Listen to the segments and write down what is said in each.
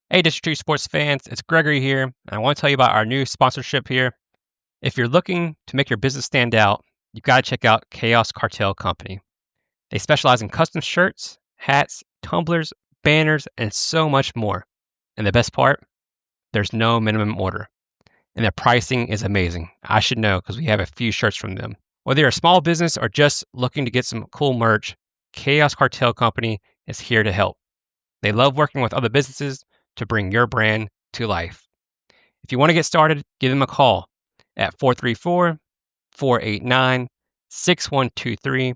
Hey, District 2 sports fans, it's Gregory here, and I want to tell you about our new sponsorship here. If you're looking to make your business stand out, you've got to check out Chaos Cartel Company. They specialize in custom shirts, hats, tumblers, banners, and so much more. And the best part, there's no minimum order. And their pricing is amazing. I should know because we have a few shirts from them. Whether you're a small business or just looking to get some cool merch, Chaos Cartel Company is here to help. They love working with other businesses to bring your brand to life. If you want to get started, give them a call at 434-489-6123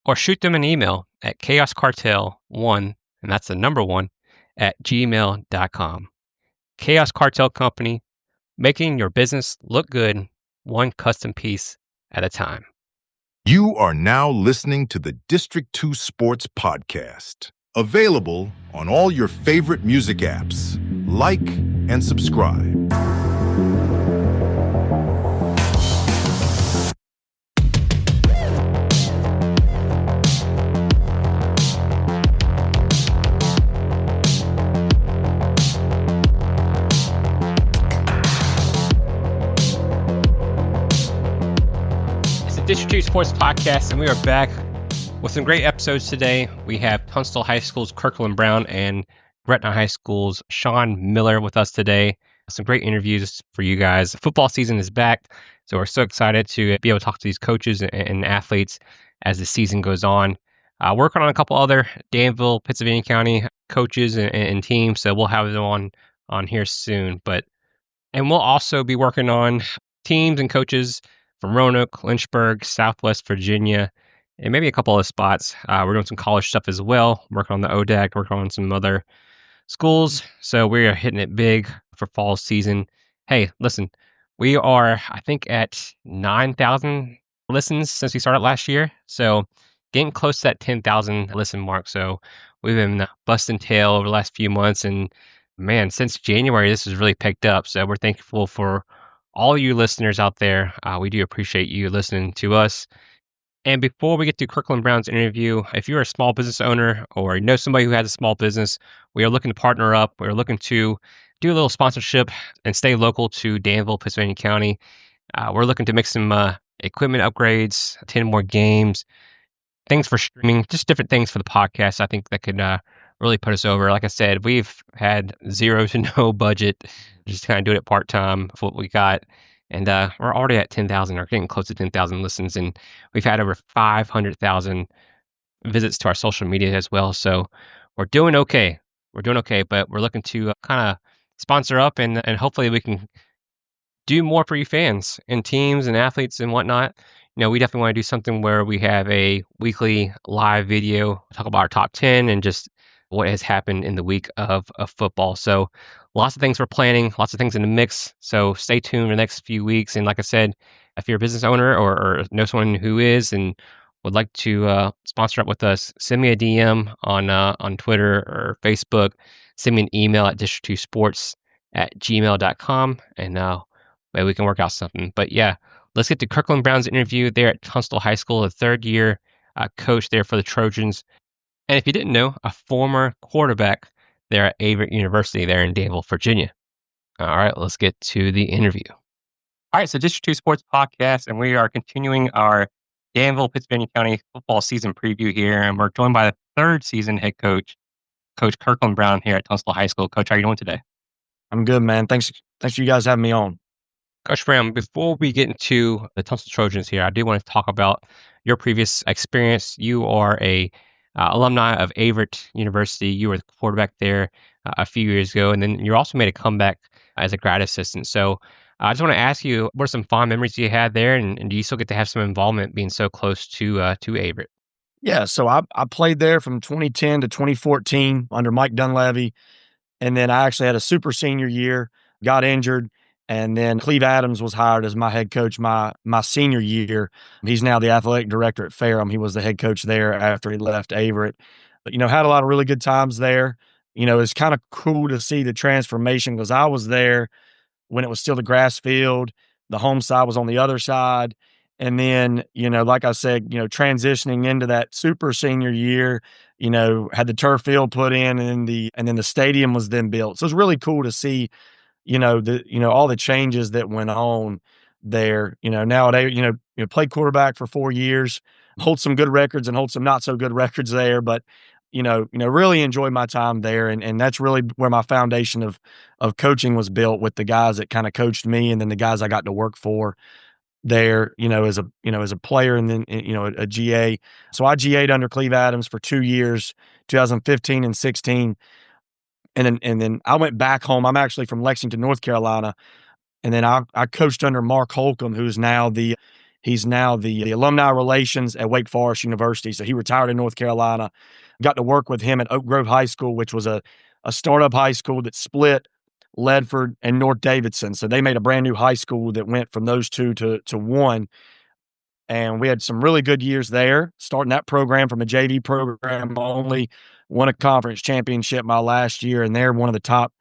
or shoot them an email at chaoscartel1, and that's the number 1, at gmail.com. Chaos Cartel Company, making your business look good, one custom piece at a time. You are now listening to the District 2 Sports Podcast, available on all your favorite music apps. Like and subscribe. It's the District 2 Sports Podcast, and we are back with some great episodes today. We have Tunstall High School's Kirkland Brown and Gretna High School's Shaun Miller with us today. Some great interviews for you guys. Football season is back, so we're so excited to be able to talk to these coaches and athletes as the season goes on. Working on a couple other Danville, Pittsylvania County coaches and teams, so we'll have them on here soon. And we'll also be working on teams and coaches from Roanoke, Lynchburg, Southwest Virginia, and maybe a couple of spots. We're doing some college stuff as well, working on the ODAC, working on some other schools. So we are hitting it big for fall season. Hey, listen, we are, I think, at 9,000 listens since we started last year. So getting close to that 10,000 listen mark. So we've been busting tail over the last few months. And man, since January, this has really picked up. So we're thankful for all you listeners out there. We do appreciate you listening to us. And before we get to Kirkland Brown's interview, if you're a small business owner or know somebody who has a small business, we are looking to partner up. We're looking to do a little sponsorship and stay local to Danville, Pittsylvania County. We're looking to make some equipment upgrades, attend more games, things for streaming, just different things for the podcast. I think that could really put us over. Like I said, we've had zero to no budget, just kind of doing it part-time for what we got. And we're already at 10,000 or getting close to 10,000 listens. And we've had over 500,000 visits to our social media as well. So we're doing okay. But we're looking to kind of sponsor up and hopefully we can do more for you fans and teams and athletes and whatnot. You know, we definitely want to do something where we have a weekly live video, talk about our top 10 and just what has happened in the week of football. So lots of things we're planning, lots of things in the mix. So stay tuned for the next few weeks. And like I said, if you're a business owner or know someone who is and would like to sponsor up with us, send me a DM on Twitter or Facebook. Send me an email at district2sports@gmail.com and maybe we can work out something. But yeah, let's get to Kirkland Brown's interview there at Tunstall High School, a third-year coach there for the Trojans. And if you didn't know, a former quarterback there at Averett University there in Danville, Virginia. All right, let's get to the interview. All right, so District 2 Sports Podcast, and we are continuing our Danville, Pittsylvania County football season preview here, and we're joined by the third season head coach, Coach Kirkland Brown here at Tunstall High School. Coach, how are you doing today? I'm good, man. Thanks for you guys having me on. Coach Brown, before we get into the Tunstall Trojans here, I do want to talk about your previous experience. You are a alumni of Averett University. You were the quarterback there a few years ago, and then you also made a comeback as a grad assistant. So I just want to ask you, what are some fond memories you had there, and do you still get to have some involvement being so close to Averett? Yeah, so I played there from 2010 to 2014 under Mike Dunleavy, and then I actually had a super senior year, got injured, and then Cleve Adams was hired as my head coach my senior year. He's now the athletic director at Ferrum. He was the head coach there after he left Averett. But, had a lot of really good times there. It's kind of cool to see the transformation because I was there when it was still the grass field. The home side was on the other side. And then, like I said, transitioning into that super senior year, had the turf field put in and then the stadium was then built. So it's really cool to see, all the changes that went on there. Nowadays, played quarterback for 4 years, hold some good records and hold some not so good records there, but really enjoyed my time there. And that's really where my foundation of coaching was built, with the guys that kind of coached me and then the guys I got to work for there, as a player, and then, a GA. So I GA'd under Cleve Adams for 2 years, 2015 and 16. And then I went back home. I'm actually from Lexington, North Carolina. And then I coached under Mark Holcomb, he's now the alumni relations at Wake Forest University. So he retired in North Carolina. Got to work with him at Oak Grove High School, which was a startup high school that split Ledford and North Davidson. So they made a brand new high school that went from those two to one. And we had some really good years there, starting that program from a JV program only. Won a conference championship my last year, and they're one of the top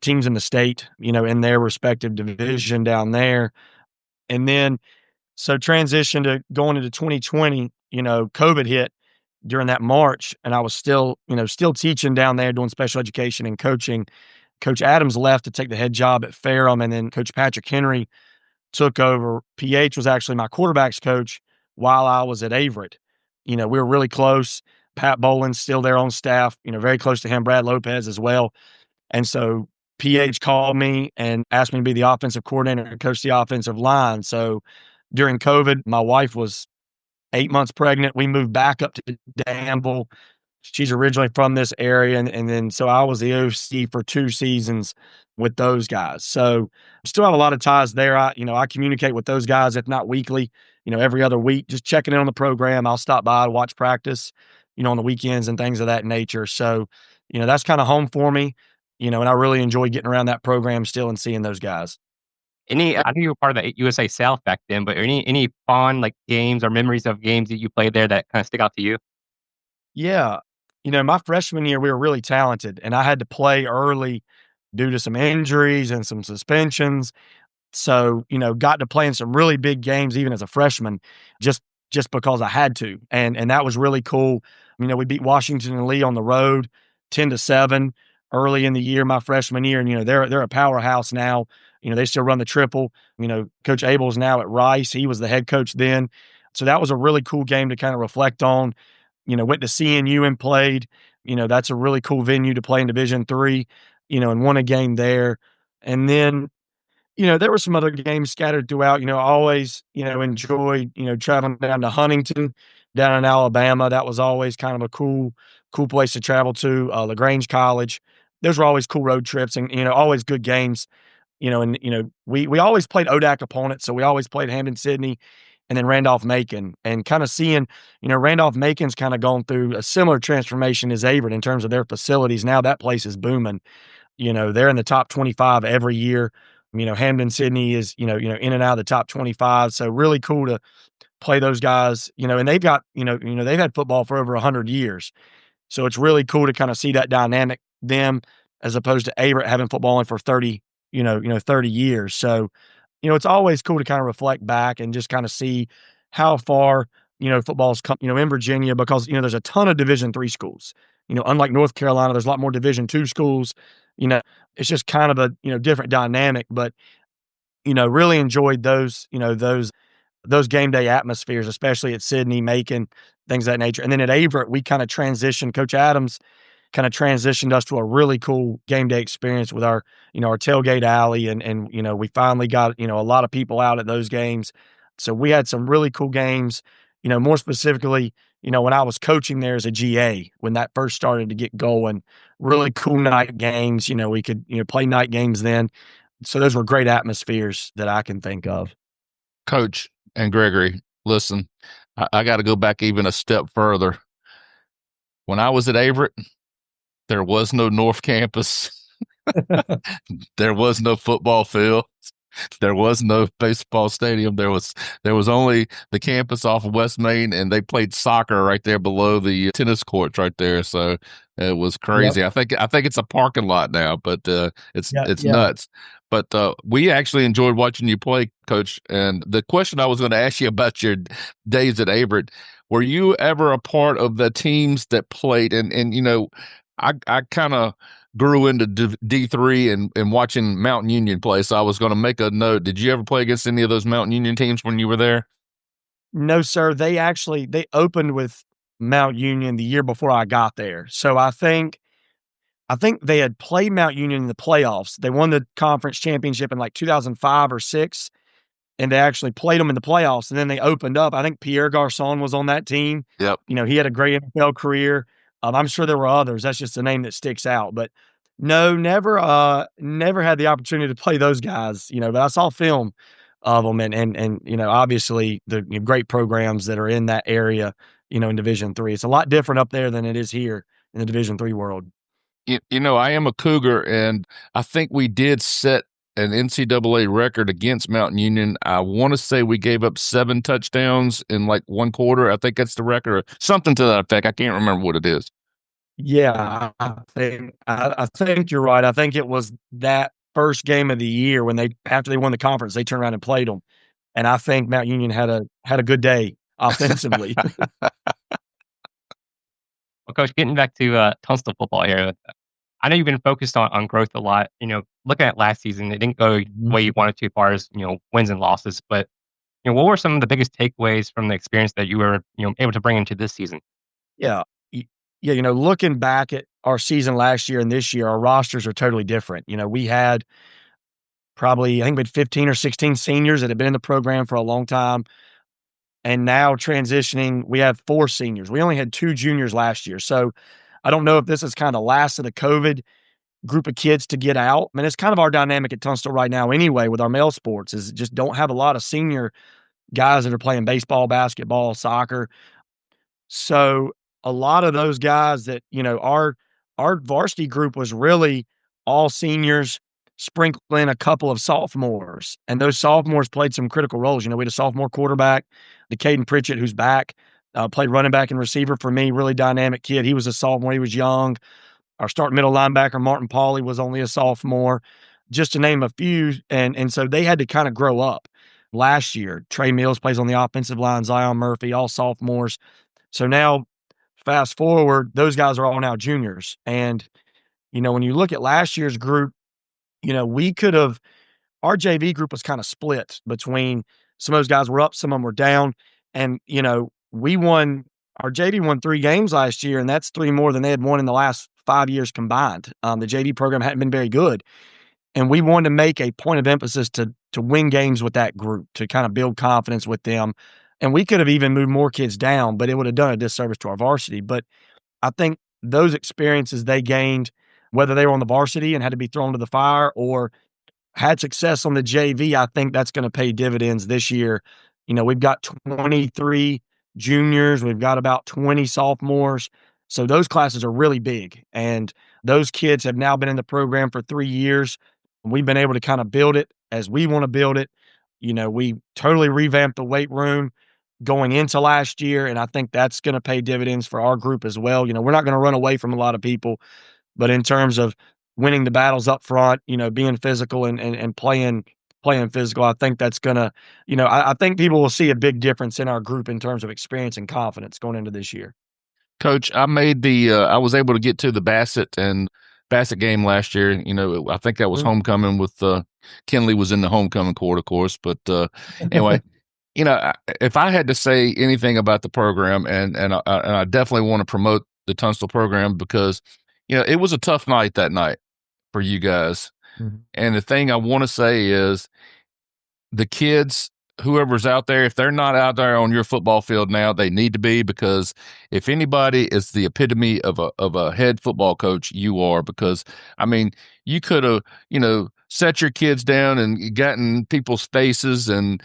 teams in the state, in their respective division down there. And then, so transition to going into 2020, COVID hit during that March, and I was still teaching down there, doing special education and coaching. Coach Adams left to take the head job at Ferrum, and then Coach Patrick Henry took over. PH was actually my quarterback's coach while I was at Averett. We were really close. Pat Boland's still there on staff, very close to him, Brad Lopez as well. And so PH called me and asked me to be the offensive coordinator and coach the offensive line. So during COVID, my wife was 8 months pregnant. We moved back up to Danville. She's originally from this area. And then, so I was the OC for 2 seasons with those guys. So still have a lot of ties there. I communicate with those guys, if not weekly, every other week, just checking in on the program. I'll stop by, watch practice, on the weekends and things of that nature. So, that's kind of home for me, and I really enjoy getting around that program still and seeing those guys. I know you were part of the USA South back then, but any fond like games or memories of games that you played there that kind of stick out to you? Yeah. My freshman year, we were really talented, and I had to play early due to some injuries and some suspensions. So, got to play in some really big games even as a freshman, just because I had to. And that was really cool. We beat Washington and Lee on the road 10-7 early in the year, my freshman year. And, they're a powerhouse now. They still run the triple. Coach Abel's now at Rice. He was the head coach then. So that was a really cool game to kind of reflect on. Went to CNU and played. That's a really cool venue to play in Division III, and won a game there. And then, there were some other games scattered throughout. I always, enjoyed, traveling down to Huntington, down in Alabama. That was always kind of a cool place to travel to. LaGrange College. Those were always cool road trips and, always good games. And, we always played ODAC opponents. So we always played Hampden-Sydney and then Randolph-Macon, and kind of seeing, Randolph-Macon's kind of gone through a similar transformation as Averett in terms of their facilities. Now that place is booming. They're in the top 25 every year. Hampden-Sydney is, in and out of the top 25. So really cool to play those guys, and they've got, they've had football for over 100 years. So it's really cool to kind of see that dynamic, them as opposed to Averett having football only for 30 years. So, it's always cool to kind of reflect back and just kind of see how far, football's come, in Virginia, because, there's a ton of Division III schools. Unlike North Carolina, there's a lot more Division II schools. It's just kind of a, different dynamic, but, really enjoyed those, those game day atmospheres, especially at Sydney, Macon, things of that nature. And then at Averett, we kind of transitioned. Coach Adams kind of transitioned us to a really cool game day experience with our, our tailgate alley. And, we finally got, a lot of people out at those games. So we had some really cool games, more specifically, when I was coaching there as a GA, when that first started to get going, really cool night games. We could, play night games then. So those were great atmospheres that I can think of. Coach and Gregory, listen, I got to go back even a step further. When I was at Averett, there was no North Campus. There was no football field. There was no baseball stadium. There was only the campus off of West Main, and they played soccer right there below the tennis courts right there. So it was Yep. crazy. I think it's a parking lot now, but it's Yeah. it's Yeah. nuts. But we actually enjoyed watching you play, Coach. And the question I was going to ask you about your days at Averett, were you ever a part of the teams that played? And I kind of grew into D3 and watching Mountain Union play. So I was going to make a note. Did you ever play against any of those Mountain Union teams when you were there? No, sir. They opened with Mount Union the year before I got there. So I think they had played Mount Union in the playoffs. They won the conference championship in like 2005 or 6, and they actually played them in the playoffs, and then they opened up. I think Pierre Garçon was on that team. Yep. He had a great NFL career. I'm sure there were others. That's just a name that sticks out. But no, never had the opportunity to play those guys, but I saw film of them and obviously the great programs that are in that area, in Division 3. It's a lot different up there than it is here in the Division 3 world. I am a Cougar, and I think we did set an NCAA record against Mountain Union. I want to say we gave up 7 touchdowns in like one quarter. I think that's the record, or something to that effect. I can't remember what it is. Yeah, I think you're right. I think it was that first game of the year when after they won the conference, they turned around and played them, and I think Mount Union had a good day offensively. Well, Coach, getting back to Tunstall football here, I know you've been focused on growth a lot. Looking at last season, it didn't go the way you wanted to as far as wins and losses. But what were some of the biggest takeaways from the experience that you were able to bring into this season? Yeah. Yeah, looking back at our season last year and this year, our rosters are totally different. We had probably, I think we had 15 or 16 seniors that had been in the program for a long time. And now transitioning, we have 4 seniors. We only had 2 juniors last year. So I don't know if this is kind of last of the COVID group of kids to get out. I mean, it's kind of our dynamic at Tunstall right now anyway with our male sports is just don't have a lot of senior guys that are playing baseball, basketball, soccer. So a lot of those guys that, our varsity group was really all seniors, sprinkling a couple of sophomores. And those sophomores played some critical roles. We had a sophomore quarterback, the Caden Pritchett, who's back, played running back and receiver for me, really dynamic kid. He was a sophomore. He was young. Our starting middle linebacker, Martin Pauley, was only a sophomore, just to name a few. And so they had to kind of grow up. Last year, Trey Mills plays on the offensive line, Zion Murphy, all sophomores. So now, fast forward, those guys are all now juniors. And, when you look at last year's group, we could have, our JV group was kind of split between some of those guys were up, some of them were down. And, our JV won 3 games last year, and that's 3 more than they had won in the last 5 years combined. The JV program hadn't been very good. And we wanted to make a point of emphasis to win games with that group, to kind of build confidence with them. And we could have even moved more kids down, but it would have done a disservice to our varsity. But I think those experiences they gained, whether they were on the varsity and had to be thrown to the fire or had success on the JV, I think that's going to pay dividends this year. We've got 23 juniors. We've got about 20 sophomores. So those classes are really big. And those kids have now been in the program for 3 years. We've been able to kind of build it as we want to build it. We totally revamped the weight room going into last year, and I think that's going to pay dividends for our group as well. We're not going to run away from a lot of people, but in terms of winning the battles up front, being physical and playing physical, I think that's going to, I think people will see a big difference in our group in terms of experience and confidence going into this year. Coach, I was able to get to the Bassett game last year. I think that was homecoming with Kenley was in the homecoming court, of course. But anyway, if I had to say anything about the program, and I definitely want to promote the Tunstall program because it was a tough night that night for you guys. Mm-hmm. And the thing I want to say is the kids, whoever's out there, if they're not out there on your football field now, they need to be, because if anybody is the epitome of a head football coach, you are. Because I mean, you could have set your kids down and gotten people's faces and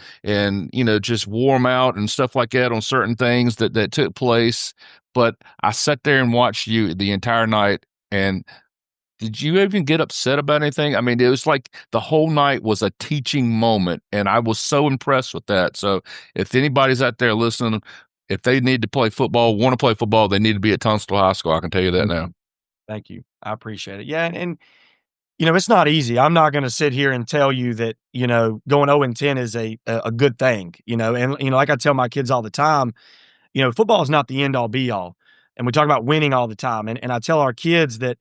just wore them out and stuff like that on certain things that took place. But I sat there and watched you the entire night, and Did you even get upset about anything? I mean, it was like the whole night was a teaching moment, and I was so impressed with that. So if anybody's out there listening, if they need to play football, want to play football, they need to be at Tunstall High School. I can tell you that now. Thank you. I appreciate it. Yeah, and it's not easy. I'm not going to sit here and tell you that, going 0-10 is a good thing, and, like I tell my kids all the time, football is not the end all be all. And we talk about winning all the time. And I tell our kids that,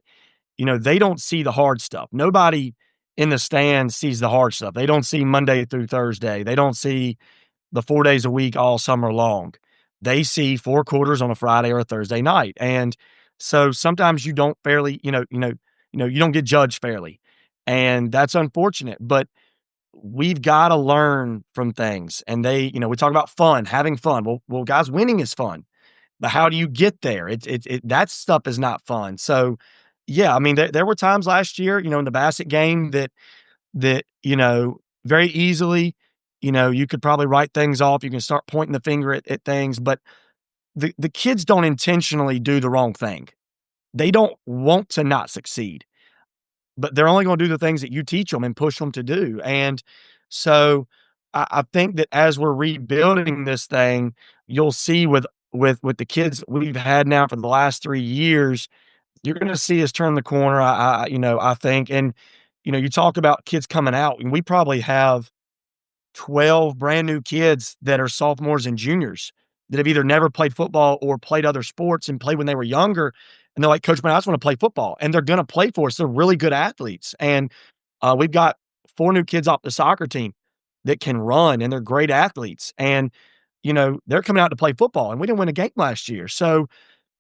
they don't see the hard stuff. Nobody in the stands sees the hard stuff. They don't see Monday through Thursday. They don't see the 4 days a week all summer long. They see 4 quarters on a Friday or a Thursday night. And so sometimes you don't fairly, you don't get judged fairly. And that's unfortunate. But we've got to learn from things. And we talk about fun, having fun. Well, guys, winning is fun. But how do you get there? That stuff is not fun. So, yeah, I mean, there were times last year, in the Bassett game that very easily, you could probably write things off. You can start pointing the finger at things, but the kids don't intentionally do the wrong thing. They don't want to not succeed, but they're only going to do the things that you teach them and push them to do. And so I think that as we're rebuilding this thing, you'll see with the kids we've had now for the last 3 years, you're going to see us turn the corner. I think, and, you talk about kids coming out, and we probably have 12 brand new kids that are sophomores and juniors that have either never played football or played other sports and played when they were younger. And they're like, Coach, man, I just want to play football. And they're going to play for us. They're really good athletes. And we've got 4 new kids off the soccer team that can run, and they're great athletes. And, they're coming out to play football, and we didn't win a game last year. So,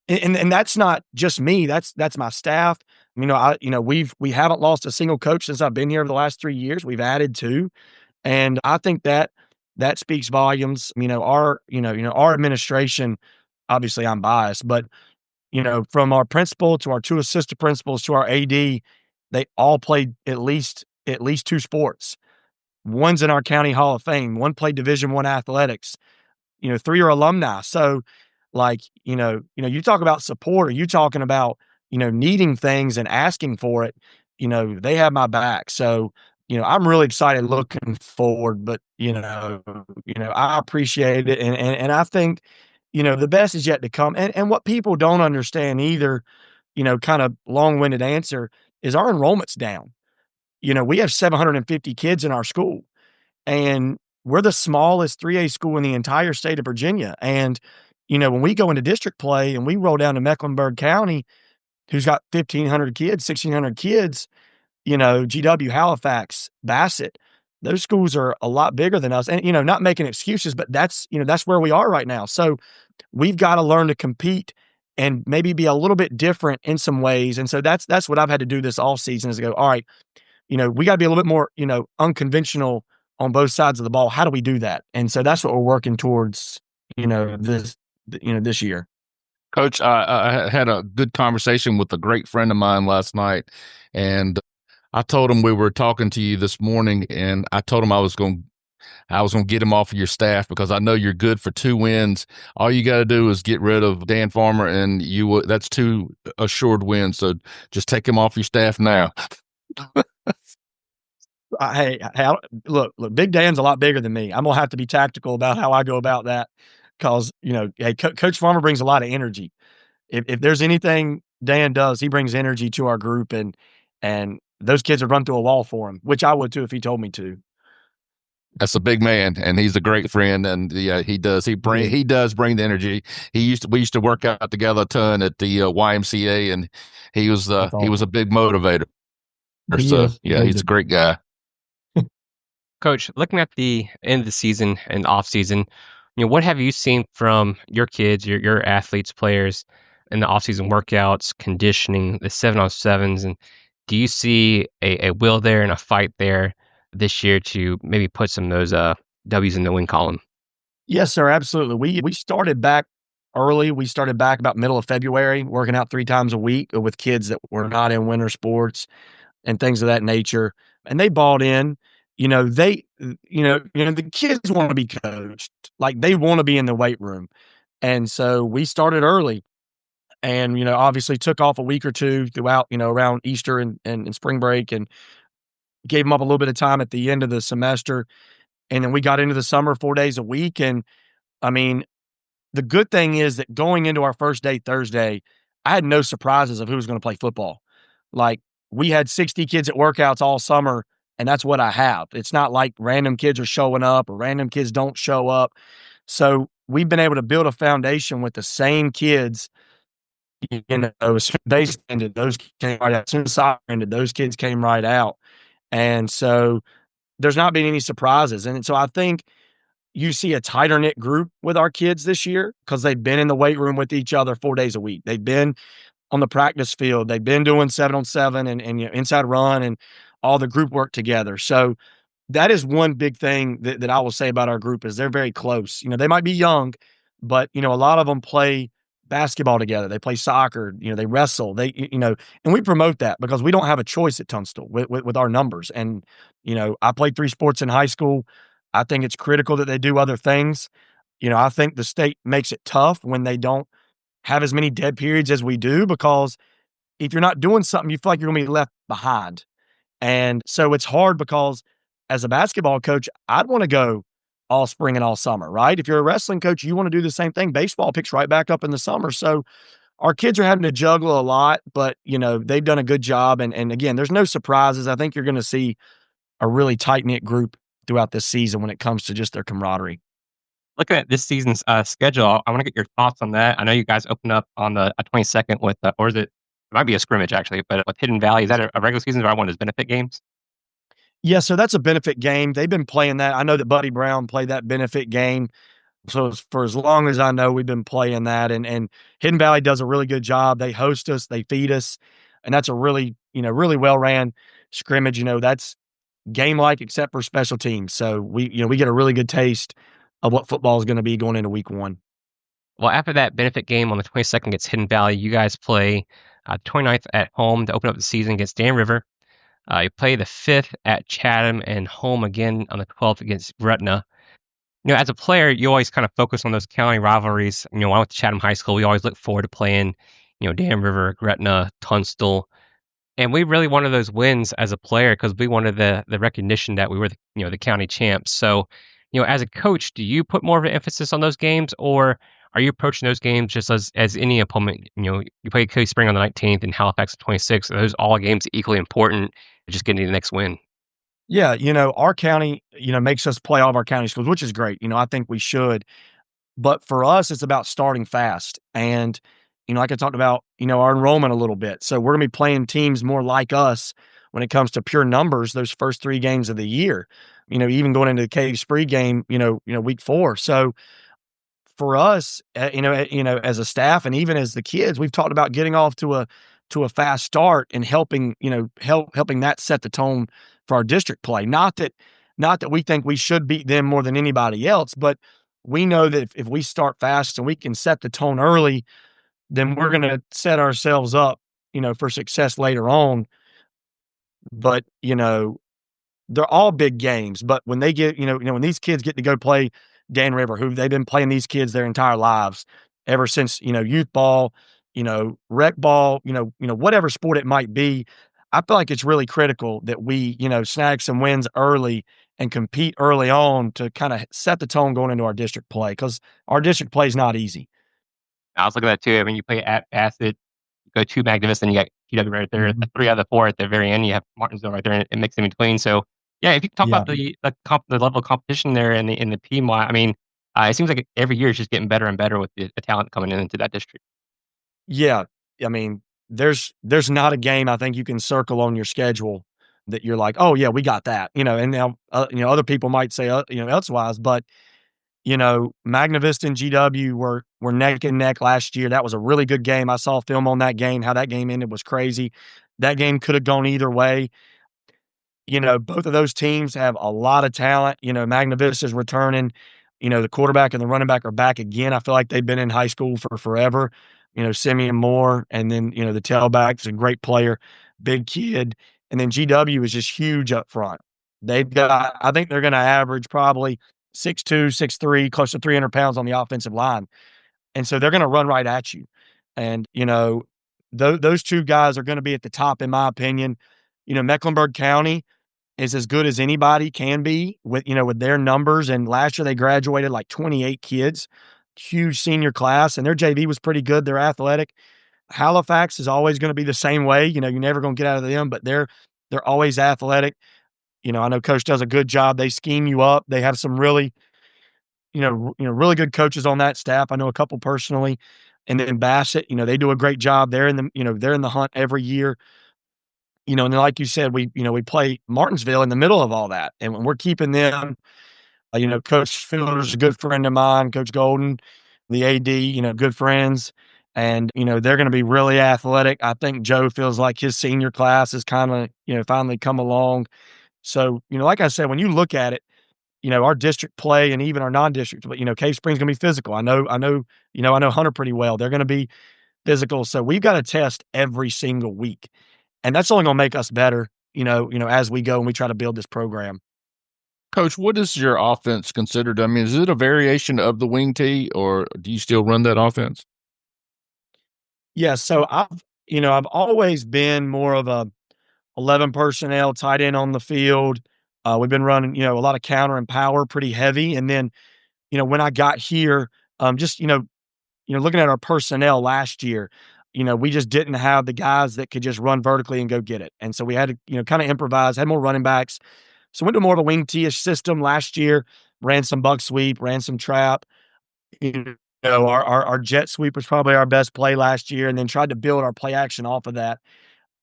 and that's not just me. That's my staff. We haven't lost a single coach since I've been here over the last 3 years. We've added 2. And I think that speaks volumes. Our administration, obviously I'm biased, but, from our principal to our 2 assistant principals to our AD, they all played at least 2 sports. One's in our county Hall of Fame. One played Division I athletics. 3 are alumni. So, like, you talk about support, or you talking about, needing things and asking for it, they have my back. So, I'm really excited looking forward, but, I appreciate it. And I think, the best is yet to come. And what people don't understand either, kind of long-winded answer, is our enrollment's down. We have 750 kids in our school, and we're the smallest 3A school in the entire state of Virginia. And, when we go into district play and we roll down to Mecklenburg County, who's got 1,500 kids, 1,600 kids, GW, Halifax, Bassett, those schools are a lot bigger than us. And, not making excuses, but that's where we are right now. So we've got to learn to compete and maybe be a little bit different in some ways. And so that's what I've had to do this off season, is to go, all right, we got to be a little bit more, unconventional on both sides of the ball. How do we do that? And so that's what we're working towards, this year. Coach, I had a good conversation with a great friend of mine last night, and I told him we were talking to you this morning, and I told him I was going to get him off of your staff because I know you're good for 2 wins. All you got to do is get rid of Dan Farmer, and that's 2 assured wins. So just take him off your staff now. Hey, look, Big Dan's a lot bigger than me. I'm going to have to be tactical about how I go about that because, hey, Coach Farmer brings a lot of energy. If there's anything Dan does, he brings energy to our group, and those kids would run through a wall for him, which I would too if he told me to. That's a big man, and he's a great friend, and yeah, he does bring the energy. We used to work out together a ton at the YMCA, and he was a big motivator. So yeah, he's a great guy. Coach, looking at the end of the season and off season, what have you seen from your kids, your athletes, players in the off season workouts, conditioning, the 7-on-7s, and do you see a will there and a fight there this year to maybe put some of those W's in the win column? Yes, sir. Absolutely. We started back early. We started back about middle of February, working out 3 times a week with kids that were not in winter sports and things of that nature. And they bought in. The kids want to be coached. Like, they want to be in the weight room. And so we started early. and, obviously took off a week or two throughout, around Easter and spring break, and gave them up a little bit of time at the end of the semester. And then we got into the summer 4 days a week. And I mean, the good thing is that going into our first day Thursday, I had no surprises of who was going to play football. Like, we had 60 kids at workouts all summer, and that's what I have. It's not like random kids are showing up or random kids don't show up. So we've been able to build a foundation with the same kids. As soon as base ended, those came right out. As soon as soccer ended, those kids came right out. And so there's not been any surprises. And so I think you see a tighter knit group with our kids this year because they've been in the weight room with each other 4 days a week. They've been on the practice field. They've been doing 7-on-7 and inside run and all the group work together. So that is one big thing that I will say about our group is they're very close. They might be young, but a lot of them play basketball together. They play soccer, they wrestle, and we promote that because we don't have a choice at Tunstall with our numbers. And, I played 3 sports in high school. I think it's critical that they do other things. I think the state makes it tough when they don't have as many dead periods as we do, because if you're not doing something, you feel like you're going to be left behind. And so it's hard because as a basketball coach, I'd want to go all spring and all summer, right? If you're a wrestling coach, you want to do the same thing. Baseball picks right back up in the summer. So our kids are having to juggle a lot, but they've done a good job. And again, there's no surprises. I think you're going to see a really tight-knit group throughout this season when it comes to just their camaraderie. Looking at this season's schedule, I want to get your thoughts on that. I know you guys open up on the 22nd with, or is it might be a scrimmage actually, but with Hidden Valley. Is that a regular season or I want as benefit games? Yeah, so that's a benefit game. They've been playing that. I know that Buddy Brown played that benefit game. So for as long as I know, we've been playing that. And Hidden Valley does a really good job. They host us, they feed us, and that's a really, really well-ran scrimmage. That's game-like except for special teams. So we get a really good taste of what football is going to be going into week 1. Well, after that benefit game on the 22nd against Hidden Valley, you guys play 29th at home to open up the season against Dan River. You play the 5th at Chatham and home again on the 12th against Gretna. As a player, you always kind of focus on those county rivalries. When I went to Chatham High School, we always look forward to playing, Dan River, Gretna, Tunstall. And we really wanted those wins as a player because we wanted the recognition that we were the county champs. So, as a coach, do you put more of an emphasis on those games, or are you approaching those games just as any opponent? You play Kelly Spring on the 19th and Halifax on the 26th. Are those all games equally important to just getting the next win? Yeah, our county, makes us play all of our county schools, which is great. I think we should. But for us, it's about starting fast. And, like I talked about, our enrollment a little bit. So we're going to be playing teams more like us when it comes to pure numbers, those first 3 games of the year, even going into the Cave Spree game, week 4. So for us, as a staff and even as the kids, we've talked about getting off to a fast start and helping that set the tone for our district play. Not that we think we should beat them more than anybody else, but we know that if we start fast and we can set the tone early, then we're going to set ourselves up, for success later on. But, they're all big games. But when they get, when these kids get to go play Dan River, who they've been playing these kids their entire lives ever since, youth ball, rec ball, whatever sport it might be. I feel like it's really critical that we, snag some wins early and compete early on to kind of set the tone going into our district play, because our district play is not easy. I was looking at that too. I mean, you play at Acid, you go to Magnificent, you got QW right there. Mhm. 3 out of the 4 at the very end. You have Martinsville right there and mixed in between. So, yeah, if you talk Yeah. about the level of competition there in the PMY, I mean, it seems like every year is just getting better and better with the talent coming into that district. Yeah. I mean, there's not a game I think you can circle on your schedule that you're like, "Oh, yeah, we got that." And now, other people might say, elsewise, but, Magnavista and GW were neck and neck last year. That was a really good game. I saw film on that game. How that game ended was crazy. That game could have gone either way. Both of those teams have a lot of talent. Magna Vista's returning. The quarterback and the running back are back again. I feel like they've been in high school for forever. Simeon Moore, and then, the tailback's a great player, big kid. And then GW is just huge up front. I think they're going to average probably 6'2", 6'3", close to 300 pounds on the offensive line. And so they're going to run right at you. And, those two guys are going to be at the top, in my opinion. Mecklenburg County is as good as anybody can be with their numbers. And last year they graduated like 28 kids, huge senior class, and their JV was pretty good. They're athletic. Halifax is always going to be the same way. You're never going to get out of them, but they're always athletic. I know coach does a good job. They scheme you up. They have some really, really good coaches on that staff. I know a couple personally. And then Bassett, they do a great job. They're in the hunt every year. And then like you said, we play Martinsville in the middle of all that. And when we're keeping them, Coach Fielder's a good friend of mine, Coach Golden, the AD, good friends. And, they're going to be really athletic. I think Joe feels like his senior class has kind of, finally come along. So, like I said, when you look at it, our district play and even our non-district, but, Cave Spring's going to be physical. I know Hunter pretty well. They're going to be physical. So we've got to test every single week. And that's only going to make us better, as we go and we try to build this program. Coach, what is your offense considered? I mean, is it a variation of the wing tee, or do you still run that offense? Yeah, so I've always been more of a 11 personnel, tight end on the field. We've been running, a lot of counter and power pretty heavy. And then, when I got here, just, looking at our personnel last year, we just didn't have the guys that could just run vertically and go get it. And so we had to, kind of improvise, had more running backs. So went to more of a wing tee-ish system last year, ran some bug sweep, ran some trap. Our jet sweep was probably our best play last year, and then tried to build our play action off of that.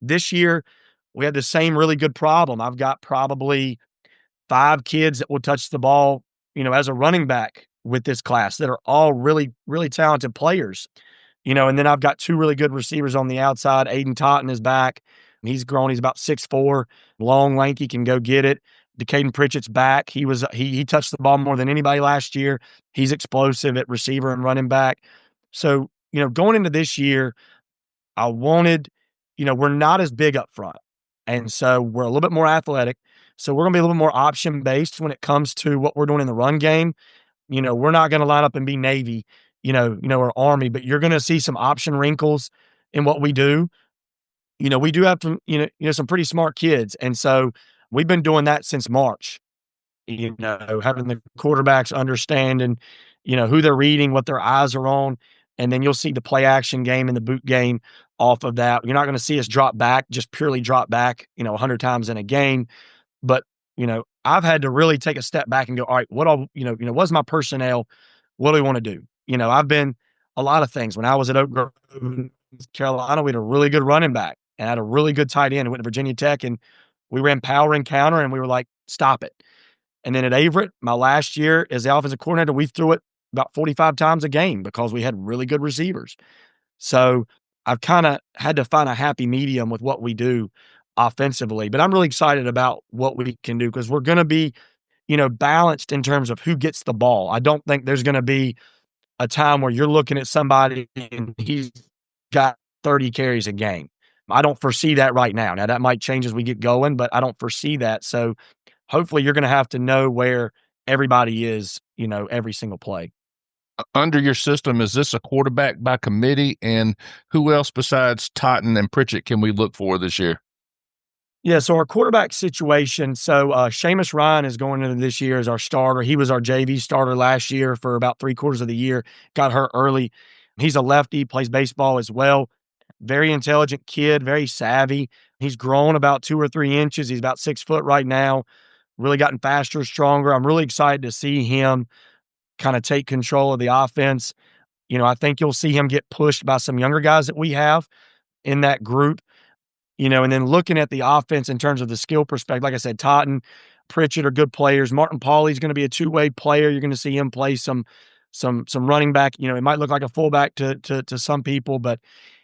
This year, we had the same really good problem. I've got probably 5 kids that will touch the ball, as a running back with this class that are all really, really talented players. And then I've got 2 really good receivers on the outside. Aiden Totten is back. He's grown. He's about 6'4", long, lanky, can go get it. Decaden Pritchett's back. He touched the ball more than anybody last year. He's explosive at receiver and running back. So, going into this year, I wanted, we're not as big up front. And so we're a little bit more athletic. So we're going to be a little bit more option based when it comes to what we're doing in the run game. We're not going to line up and be Navy, or Army, but you're going to see some option wrinkles in what we do. We do have some, some pretty smart kids. And so we've been doing that since March, having the quarterbacks understand and, who they're reading, what their eyes are on. And then you'll see the play action game and the boot game off of that. You're not going to see us drop back, just purely drop back, 100 times in a game. But, I've had to really take a step back and go, all right, what's my personnel? What do we want to do? I've been a lot of things. When I was at Oak Grove, Carolina, we had a really good running back and had a really good tight end. I went to Virginia Tech and we ran power and counter and we were like, stop it. And then at Averett, my last year as the offensive coordinator, we threw it about 45 times a game because we had really good receivers. So I've kind of had to find a happy medium with what we do offensively. But I'm really excited about what we can do because we're going to be, balanced in terms of who gets the ball. I don't think there's going to be a time where you're looking at somebody and he's got 30 carries a game. I don't foresee that right now. Now, that might change as we get going, but I don't foresee that. So hopefully you're going to have to know where everybody is, every single play. Under your system, is this a quarterback by committee? And who else besides Totten and Pritchett can we look for this year? Yeah, so our quarterback situation, Seamus Ryan is going into this year as our starter. He was our JV starter last year for about 3/4 of the year, got hurt early. He's a lefty, plays baseball as well. Very intelligent kid, very savvy. He's grown about 2 or 3 inches. He's about 6 foot right now, really gotten faster, stronger. I'm really excited to see him kind of take control of the offense. I think you'll see him get pushed by some younger guys that we have in that group. And then looking at the offense in terms of the skill perspective, like I said, Totten, Pritchett are good players. Martin Pauley's going to be a 2-way player. You're going to see him play some running back. It might look like a fullback to some people, but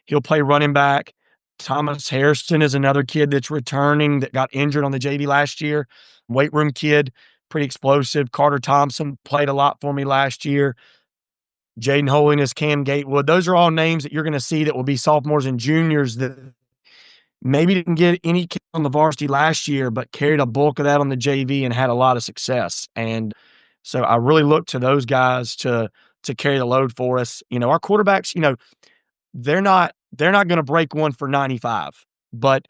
he'll play running back. Thomas Harrison is another kid that's returning that got injured on the JV last year. Weight room kid, pretty explosive. Carter Thompson played a lot for me last year. Jaden Holiness, Cam Gatewood. Those are all names that you're going to see that will be sophomores and juniors that maybe didn't get any on the varsity last year, but carried a bulk of that on the JV and had a lot of success. And so I really look to those guys to carry the load for us. Our quarterbacks, they're not going to break one for 95. But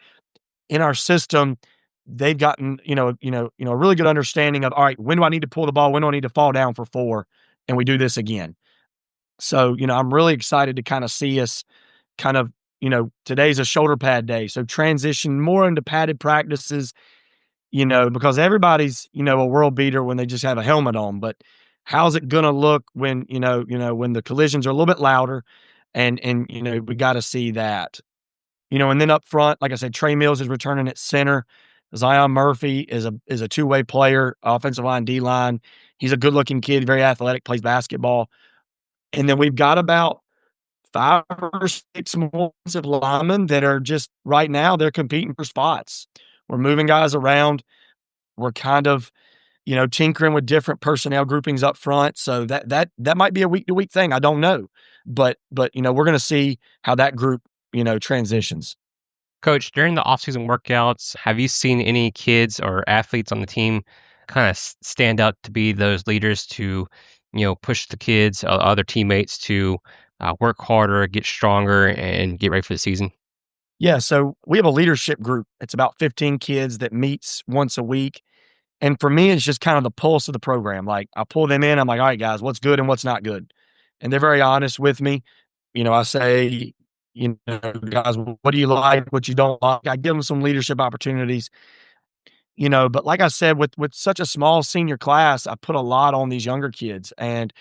in our system, they've gotten, a really good understanding of, all right, when do I need to pull the ball? When do I need to fall down for 4? And we do this again. So, I'm really excited to kind of see us kind of, today's a shoulder pad day. So transition more into padded practices, because everybody's, a world beater when they just have a helmet on. But how's it going to look when, when the collisions are a little bit louder and we got to see that. And then up front, like I said, Trey Mills is returning at center. Zion Murphy is a two-way player, offensive line, D-line. He's a good-looking kid, very athletic, plays basketball. And then we've got about 5 or 6 more offensive linemen that are just right now, they're competing for spots. We're moving guys around. We're kind of, tinkering with different personnel groupings up front. So that might be a week-to-week thing. I don't know. But we're going to see how that group, transitions. Coach, during the offseason workouts, have you seen any kids or athletes on the team kind of stand out to be those leaders to, push the kids, other teammates to work harder, get stronger, and get ready for the season? Yeah, so we have a leadership group. It's about 15 kids that meets once a week. And for me, it's just kind of the pulse of the program. Like I pull them in, I'm like, all right, guys, what's good and what's not good? And they're very honest with me. I say, guys, what do you like, what you don't like? I give them some leadership opportunities. But like I said, with such a small senior class, I put a lot on these younger kids, and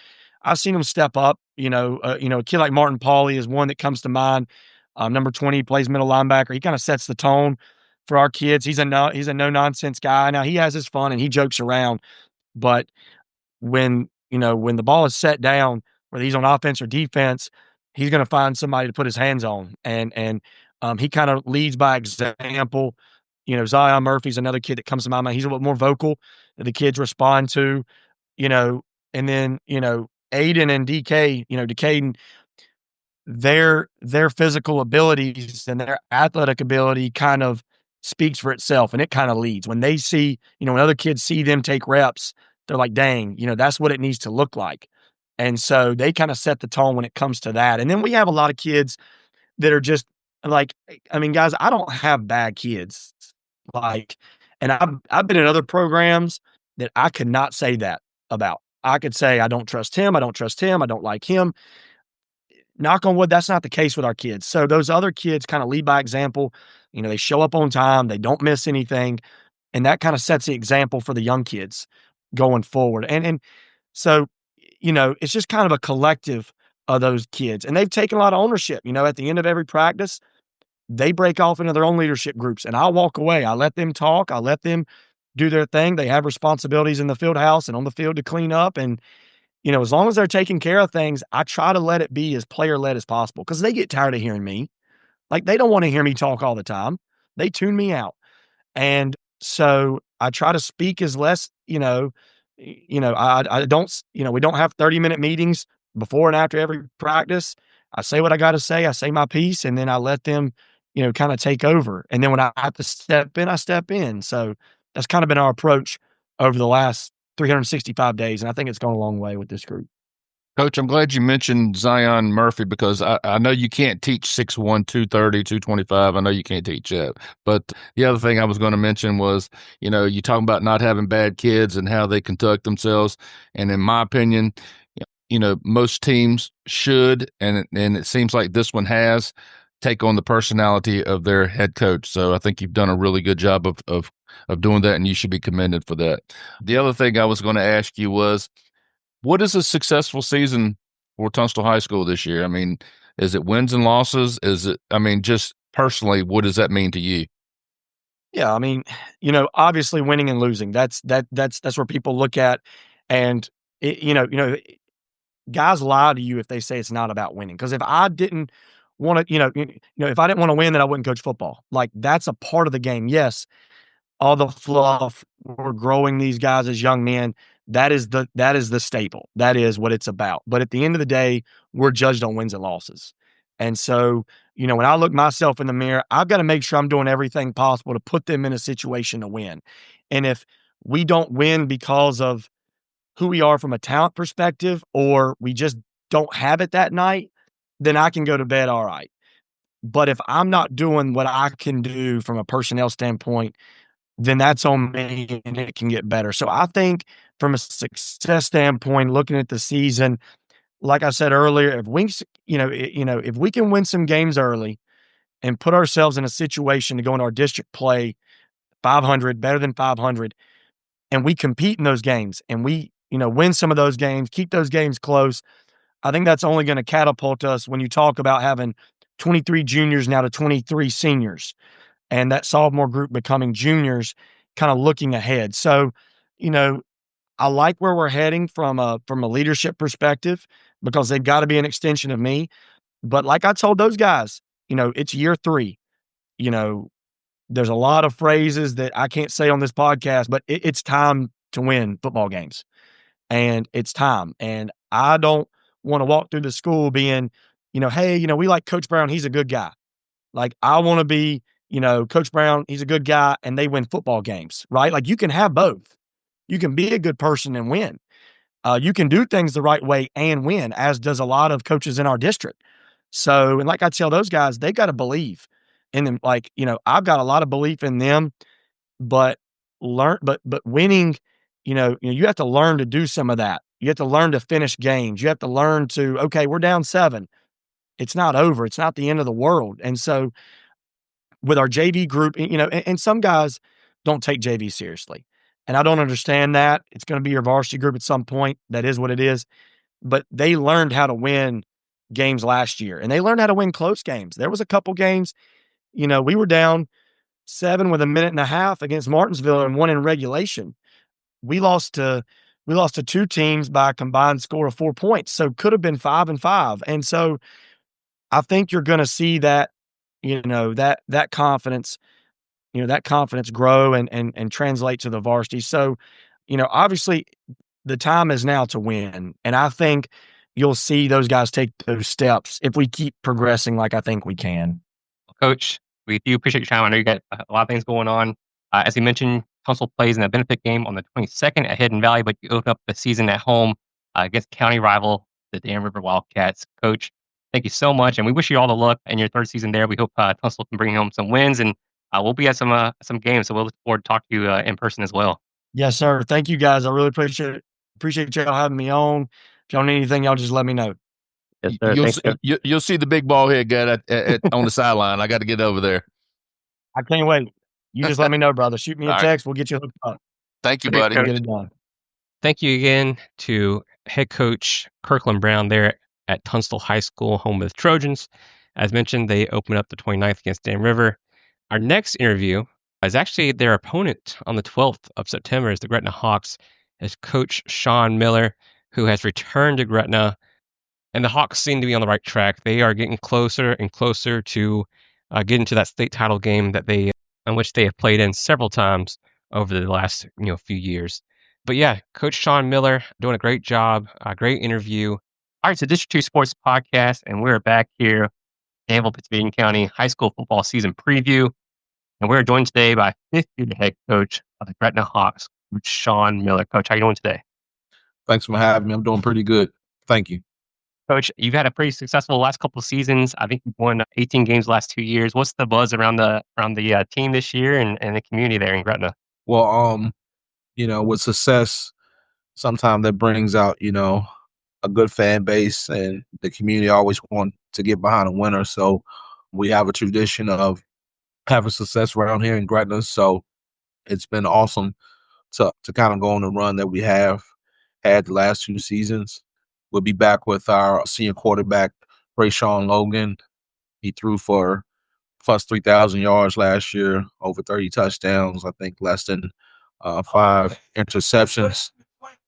I've seen them step up. A kid like Martin Pauly is one that comes to mind. Number 20, plays middle linebacker. He kind of sets the tone for our kids. He's a no nonsense guy. Now he has his fun and he jokes around, but when the ball is set down, whether he's on offense or defense, he's going to find somebody to put his hands on, and he kind of leads by example. Zion Murphy's another kid that comes to my mind. He's a little more vocal that the kids respond to, and then, Aiden and DK, Decaden, their physical abilities and their athletic ability kind of speaks for itself, and it kind of leads. When they see, when other kids see them take reps, they're like, dang, that's what it needs to look like. And so they kind of set the tone when it comes to that. And then we have a lot of kids that are just like, I mean, guys, I don't have bad kids. Like, and I've been in other programs that I could not say that about. I could say, I don't trust him. I don't trust him. I don't like him. Knock on wood, that's not the case with our kids. So those other kids kind of lead by example. They show up on time. They don't miss anything. And that kind of sets the example for the young kids going forward. And so, it's just kind of a collective of those kids. And they've taken a lot of ownership. At the end of every practice, they break off into their own leadership groups. And I walk away. I let them talk. I let them do their thing. They have responsibilities in the field house and on the field to clean up. And, as long as they're taking care of things, I try to let it be as player-led as possible because they get tired of hearing me. Like, they don't want to hear me talk all the time. They tune me out. And so I try to speak as less, I don't, we don't have 30-minute meetings before and after every practice. I say what I got to say. I say my piece, and then I let them, kind of take over. And then when I have to step in, I step in. So that's kind of been our approach over the last 365 days. And I think it's gone a long way with this group. Coach, I'm glad you mentioned Zion Murphy because I know you can't teach 6'1", 230, 225. I know you can't teach that. But the other thing I was going to mention was, you talk about not having bad kids and how they conduct themselves. And in my opinion, most teams should, and it seems like this one has, take on the personality of their head coach. So I think you've done a really good job of doing that, and you should be commended for that. The other thing I was going to ask you was, what is a successful season for Tunstall High School this year? I mean, is it wins and losses? Just personally, what does that mean to you? Yeah, I mean, obviously winning and losing. That's where people look at, and guys lie to you if they say it's not about winning. Because if I didn't want to, if I didn't want to win, then I wouldn't coach football. Like, that's a part of the game. Yes, all the fluff. We're growing these guys as young men. That is the staple. That is what it's about. But at the end of the day, we're judged on wins and losses. And so, when I look myself in the mirror, I've got to make sure I'm doing everything possible to put them in a situation to win. And if we don't win because of who we are from a talent perspective, or we just don't have it that night, then I can go to bed all right. But if I'm not doing what I can do from a personnel standpoint, then that's on me and it can get better. So I think from a success standpoint, looking at the season, like I said earlier, if we can win some games early and put ourselves in a situation to go into our district play 500, better than 500, and we compete in those games and we, win some of those games, keep those games close, I think that's only going to catapult us when you talk about having 23 juniors now to 23 seniors and that sophomore group becoming juniors, kind of looking ahead. So, I like where we're heading from a leadership perspective because they've got to be an extension of me. But like I told those guys, it's year 3. There's a lot of phrases that I can't say on this podcast, but it's time to win football games. And it's time. And I don't want to walk through the school being, hey, we like Coach Brown. He's a good guy. Like I want to be, Coach Brown, he's a good guy and they win football games, right? Like you can have both. You can be a good person and win. You can do things the right way and win, as does a lot of coaches in our district. So, and like I tell those guys, they got to believe in them. Like, I've got a lot of belief in them, but winning, you have to learn to do some of that. You have to learn to finish games. You have to learn to, okay, we're down 7. It's not over. It's not the end of the world. And so with our JV group, and some guys don't take JV seriously. And I don't understand that. It's going to be your varsity group at some point. That is what it is. But they learned how to win games last year, and they learned how to win close games. There was a couple games, we were down 7 with a minute and a half against Martinsville and 1 in regulation. We lost to 2 teams by a combined score of 4 points. So could have been 5-5. And so I think you're going to see that, that confidence, that confidence grow and translate to the varsity. So, obviously the time is now to win. And I think you'll see those guys take those steps if we keep progressing like I think we can. Coach, we do appreciate your time. I know you got a lot of things going on. As you mentioned, Tunstall plays in a benefit game on the 22nd at Hidden Valley, but you open up the season at home against county rival, the Dan River Wildcats. Coach, thank you so much, and we wish you all the luck in your 3rd season there. We hope Tunstall can bring home some wins, and we'll be at some games, so we'll look forward to talk to you in person as well. Yes, sir. Thank you, guys. I really appreciate it. Appreciate y'all having me on. If y'all need anything, y'all just let me know. Yes, sir. You'll see the big ball head guy on the sideline. I got to get over there. I can't wait. You just let me know, brother. Shoot me a text. We'll get you hooked up. Thank you, buddy. We'll get it done. Thank you again to head coach Kirkland Brown there at Tunstall High School, home of the Trojans. As mentioned, they open up the 29th against Dan River. Our next interview is actually their opponent on the 12th of September is the Gretna Hawks, as Coach Shaun Miller, who has returned to Gretna. And the Hawks seem to be on the right track. They are getting closer and closer to getting to that state title game in which they have played in several times over the last few years. But yeah, Coach Shaun Miller doing a great job, a great interview. All right, it's a District 2 Sports Podcast, and we're back here, Danville, Pittsburgh County High School football season preview. And we're joined today by 5th-year head coach of the Gretna Hawks, Coach Shaun Miller. Coach, how are you doing today? Thanks for having me. I'm doing pretty good. Thank you. Coach, you've had a pretty successful last couple of seasons. I think you've won 18 games the last 2 years. What's the buzz around the team this year and the community there in Gretna? Well, with success, sometimes that brings out, a good fan base, and the community always want to get behind a winner. So we have a tradition of having success around here in Gretna. So it's been awesome to kind of go on the run that we have had the last 2 seasons. We'll be back with our senior quarterback, Sean Logan. He threw for plus 3,000 yards last year, over 30 touchdowns, I think less than 5 interceptions.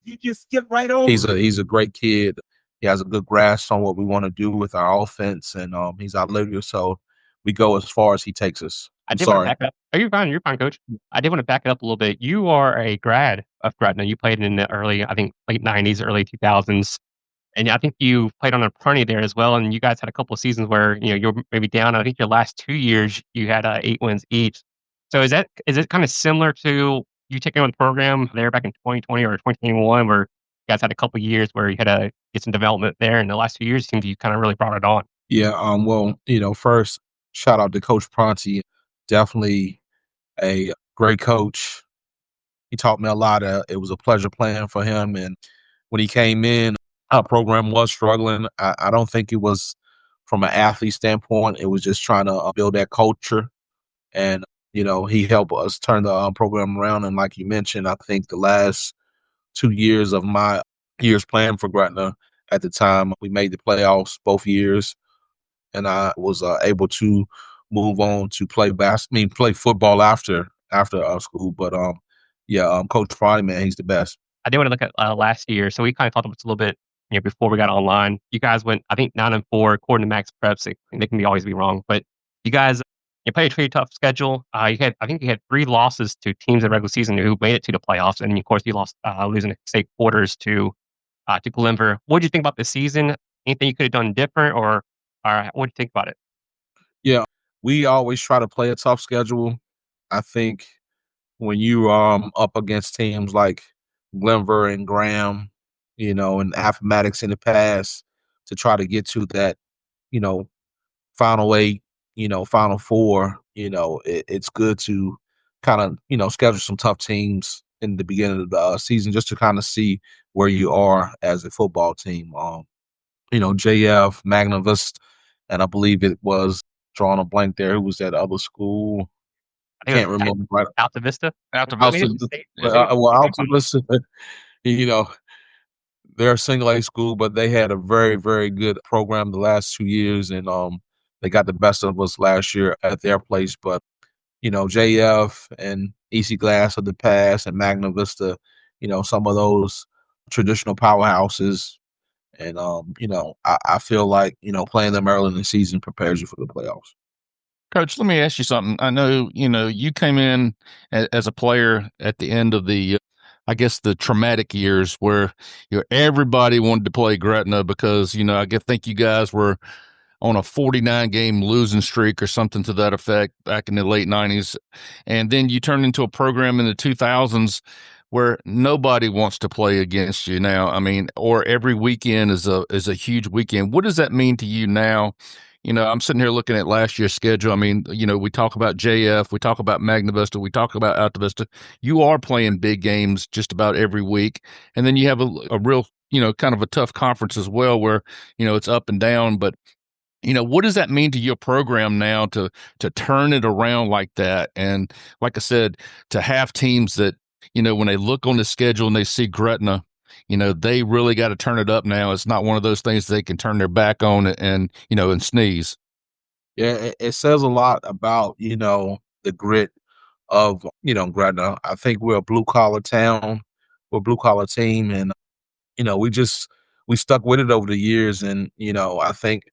You just skip right over. He's a great kid. He has a good grasp on what we want to do with our offense, and he's our leader. So we go as far as he takes us. Want to back it up. Oh, you're fine. You're fine, Coach. I did want to back it up a little bit. You are a grad of Gretna. You played in the late 90s, early 2000s. And I think you played on a plenty there as well. And you guys had a couple of seasons where, you were maybe down. I think your last 2 years, you had 8 wins each. So is it kind of similar to you taking on the program there back in 2020 or 2021, where you guys had a couple of years where you had to get some development there? And the last 2 years, it seems you kind of really brought it on. Yeah, well, first, shout out to Coach Pronti. Definitely a great coach. He taught me a lot. It was a pleasure playing for him. And when he came in, our program was struggling. I don't think it was from an athlete standpoint. It was just trying to build that culture. And, he helped us turn the program around. And like you mentioned, I think the last 2 years of my years playing for Gretna at the time, we made the playoffs both years. And I was able to move on to play football after school. But yeah, Coach Friday, man, he's the best. I did want to look at last year. So we kind of talked about this a little bit, before we got online. You guys went, I think, 9-4 according to Max Preps. They can always be wrong, but you guys played a pretty tough schedule. I think you had 3 losses to teams in the regular season who made it to the playoffs, and then, of course you lost losing to state quarters to Glenver. What did you think about the season? Anything you could have done different, or what do you think about it? Yeah, we always try to play a tough schedule. I think when you up against teams like Glenver and Graham, and Appomattox in the past, to try to get to that, you know, final 8, final 4, it's good to kind of, schedule some tough teams in the beginning of the season just to kind of see where you are as a football team. JF, Magna Vista, and I believe it was drawing a blank there. Who was that other school? I think it Can't was remember. Right. Alta Vista. After Alta, this, Alta Vista, you know, they're a single A school, but they had a very, very good program the last 2 years, and they got the best of us last year at their place. But JF and EC Glass of the past and Magna Vista, some of those traditional powerhouses. And I feel like playing them early in the season prepares you for the playoffs. Coach, let me ask you something. I know, you came in as a player at the end of the, I guess, the traumatic years where everybody wanted to play Gretna because, think you guys were on a 49 game losing streak or something to that effect back in the late 90s. And then you turned into a program in the 2000s where nobody wants to play against you now. I mean, or every weekend is a huge weekend. What does that mean to you now? I'm sitting here looking at last year's schedule. I mean, we talk about JF, we talk about Magna Vista, we talk about Alta Vista. You are playing big games just about every week. And then you have a real, kind of a tough conference as well where, it's up and down. But what does that mean to your program now to turn it around like that? And like I said, to have teams that, when they look on the schedule and they see Gretna, they really got to turn it up now. It's not one of those things they can turn their back on and sneeze. Yeah, it says a lot about, the grit of, Gretna. I think we're a blue collar town. We're a blue collar team. And, we stuck with it over the years. And, I think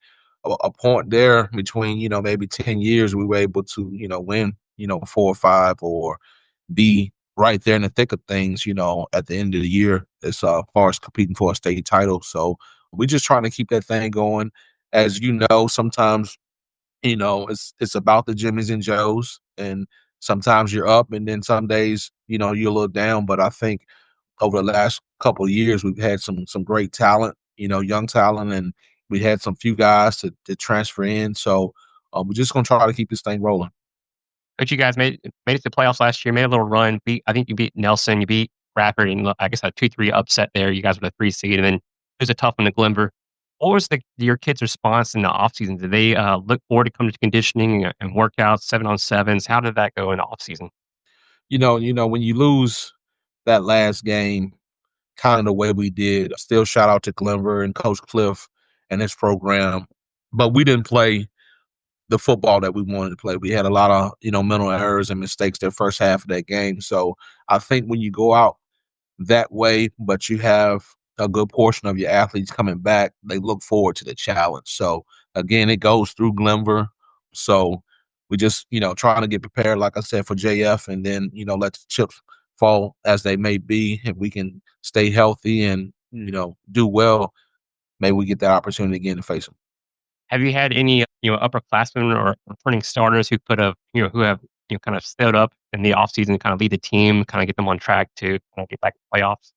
a point there between, maybe 10 years, we were able to, win, 4 or 5 or be right there in the thick of things, at the end of the year as far as competing for a state title. So we're just trying to keep that thing going. As you know, sometimes, it's about the Jimmys and Joes, and sometimes you're up and then some days, you're a little down. But I think over the last couple of years, we've had some great talent, young talent, and we had some few guys to transfer in. So we're just going to try to keep this thing rolling. But you guys made it to the playoffs last year, made a little run. I think you beat Nelson, you beat Bradford, and I guess a 2-3 upset there. You guys were the 3 seed, and then it was a tough one to Glenver. What was your kids' response in the offseason? Did they look forward to coming to conditioning and workouts, 7-on-7s? How did that go in the offseason? When you lose that last game, kind of the way we did, still shout out to Glenver and Coach Cliff and his program, but we didn't play the football that we wanted to play. We had a lot of, mental errors and mistakes that first half of that game. So I think when you go out that way, but you have a good portion of your athletes coming back, they look forward to the challenge. So again, it goes through Glenver. So we just, trying to get prepared, like I said, for JF, and then, let the chips fall as they may be. If we can stay healthy and, do well, maybe we get that opportunity again to face them. Have you had any, upperclassmen or returning starters who could have, who have, kind of stood up in the offseason, kind of lead the team, kind of get them on track to kind of get back to the playoffs?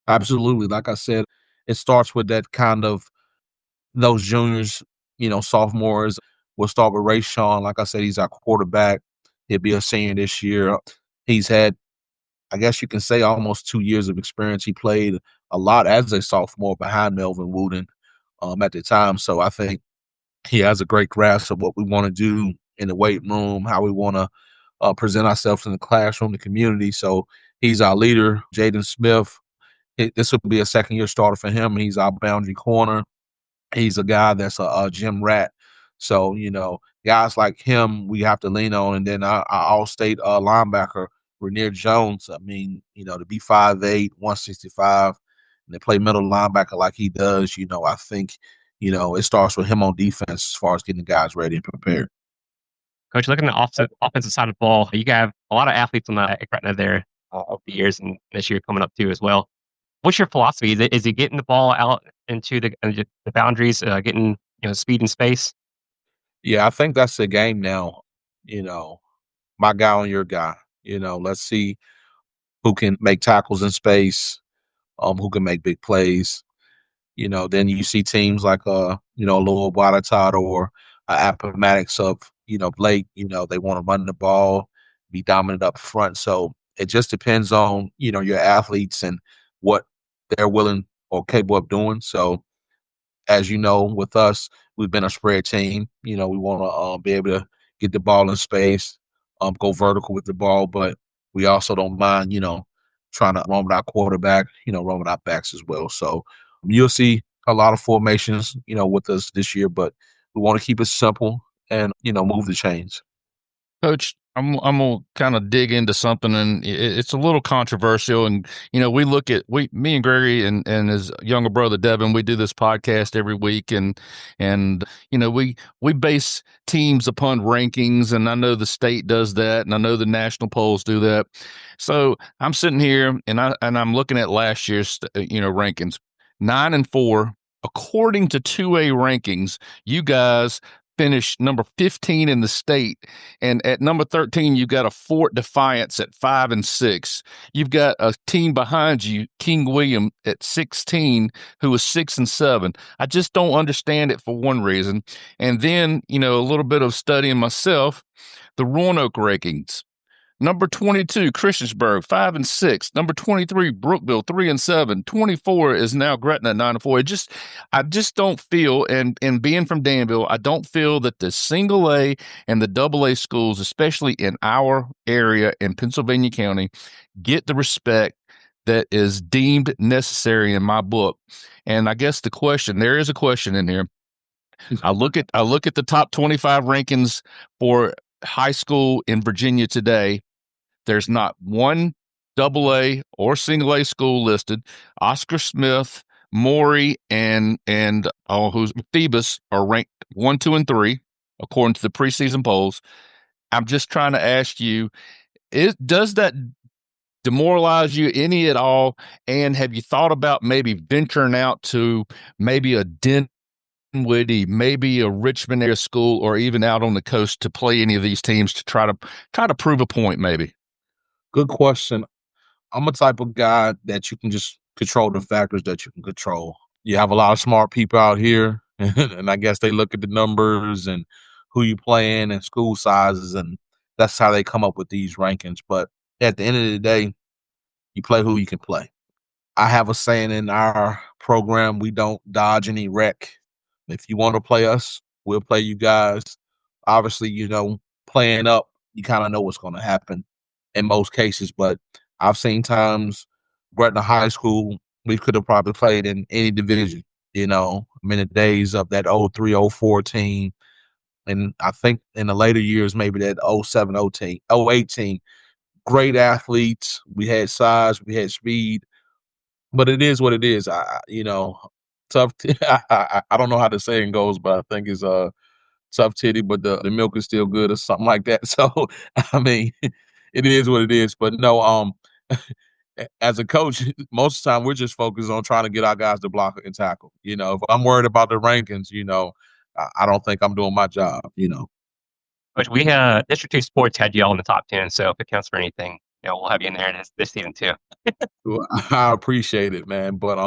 Absolutely. Like I said, it starts with that kind of those juniors, sophomores. We'll start with Shaun. Like I said, he's our quarterback. He'll be a senior this year. He's had, I guess you can say, almost 2 years of experience. He played a lot as a sophomore behind Melvin Wooden at the time. So I think he has a great grasp of what we want to do in the weight room, how we want to present ourselves in the classroom, the community. So he's our leader. Jaden Smith, this will be a second-year starter for him. He's our boundary corner. He's a guy that's a gym rat. So, guys like him, we have to lean on. And then our all-state linebacker, Rainier Jones, I mean, to be 5'8", 165, and to play middle linebacker like he does, I think, it starts with him on defense as far as getting the guys ready and prepared. Coach, looking at the offensive side of the ball, you have a lot of athletes on the Gretna there over the years, and this year coming up too as well. What's your philosophy? Is he getting the ball out into the boundaries, getting speed and space? Yeah, I think that's the game now. My guy on your guy. Let's see who can make tackles in space, who can make big plays. Then you see teams like Louisville Watertodd or Appomattox of Blake. They want to run the ball, be dominant up front. So it just depends on your athletes and what they're willing or capable of doing. So as you know, with us, we've been a spread team. We want to be able to get the ball in space, go vertical with the ball, but we also don't mind trying to run with our quarterback, run with our backs as well. So you'll see a lot of formations, with us this year, but we want to keep it simple and, move the chains. Coach, I'm gonna kind of dig into something, and it's a little controversial. And me and Gregory and his younger brother Devin, we do this podcast every week, and we base teams upon rankings, and I know the state does that, and I know the national polls do that. So I'm sitting here and I'm looking at last year's rankings, 9-4 according to 2A rankings. You guys finished number 15 in the state, and at number 13 you got a Fort Defiance at 5-6. You've got a team behind you, King William, at 16, who was 6-7. I just don't understand it for one reason. And then a little bit of studying myself, the Roanoke rankings. Number 22, Christiansburg, 5-6. Number 23, Brookville, 3-7. 24 is now Gretna, 9-4. I just don't feel, and being from Danville, I don't feel that the single A and the double A schools, especially in our area in Pennsylvania County, get the respect that is deemed necessary in my book. And I guess there is a question in here. I look at the top 25 rankings for high school in Virginia today. There's not one double A or single A school listed. Oscar Smith, Maury, and who's Phoebus are ranked 1, 2, and 3 according to the preseason polls. I'm just trying to ask you, does that demoralize you any at all? And have you thought about maybe venturing out to maybe a Dinwiddie, maybe a Richmond area school, or even out on the coast to play any of these teams to try to prove a point maybe? Good question. I'm a type of guy that you can just control the factors that you can control. You have a lot of smart people out here, and I guess they look at the numbers and who you playing and school sizes, and that's how they come up with these rankings. But at the end of the day, you play who you can play. I have a saying in our program, we don't dodge any wreck. If you want to play us, we'll play you guys. Obviously, playing up, you kind of know what's going to happen in most cases, but I've seen times Gretna High School, we could have probably played in any division, in the days of that 03, 04 team. And I think in the later years, maybe that 07, 08 team, great athletes. We had size, we had speed, but it is what it is. Tough. I don't know how the saying goes, but I think it's tough titty, but the milk is still good or something like that. So, I mean, it is what it is. But no, as a coach, most of the time we're just focused on trying to get our guys to block and tackle. If I'm worried about the rankings, I don't think I'm doing my job. But we District 2 Sports had you all in the top 10, so if it counts for anything, we'll have you in there this season too. I appreciate it, man. But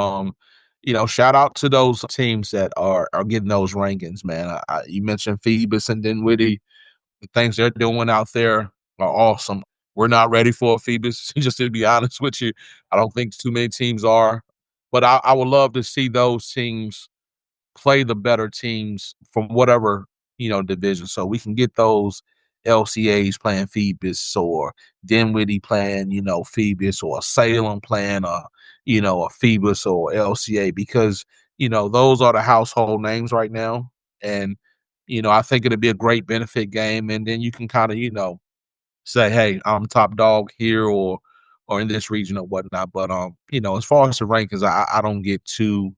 shout out to those teams that are getting those rankings, man. You mentioned Phoebus and Dinwiddie. The things they're doing out there are awesome. We're not ready for a Phoebus, just to be honest with you. I don't think too many teams are. But I would love to see those teams play the better teams from whatever, division. So we can get those LCAs playing Phoebus or Dinwiddie playing, Phoebus or Salem playing a Phoebus or LCA because, those are the household names right now. And, I think it'd be a great benefit game. And then you can kind of, say, hey, I'm top dog here or in this region or whatnot. But as far as the rankings, I don't get too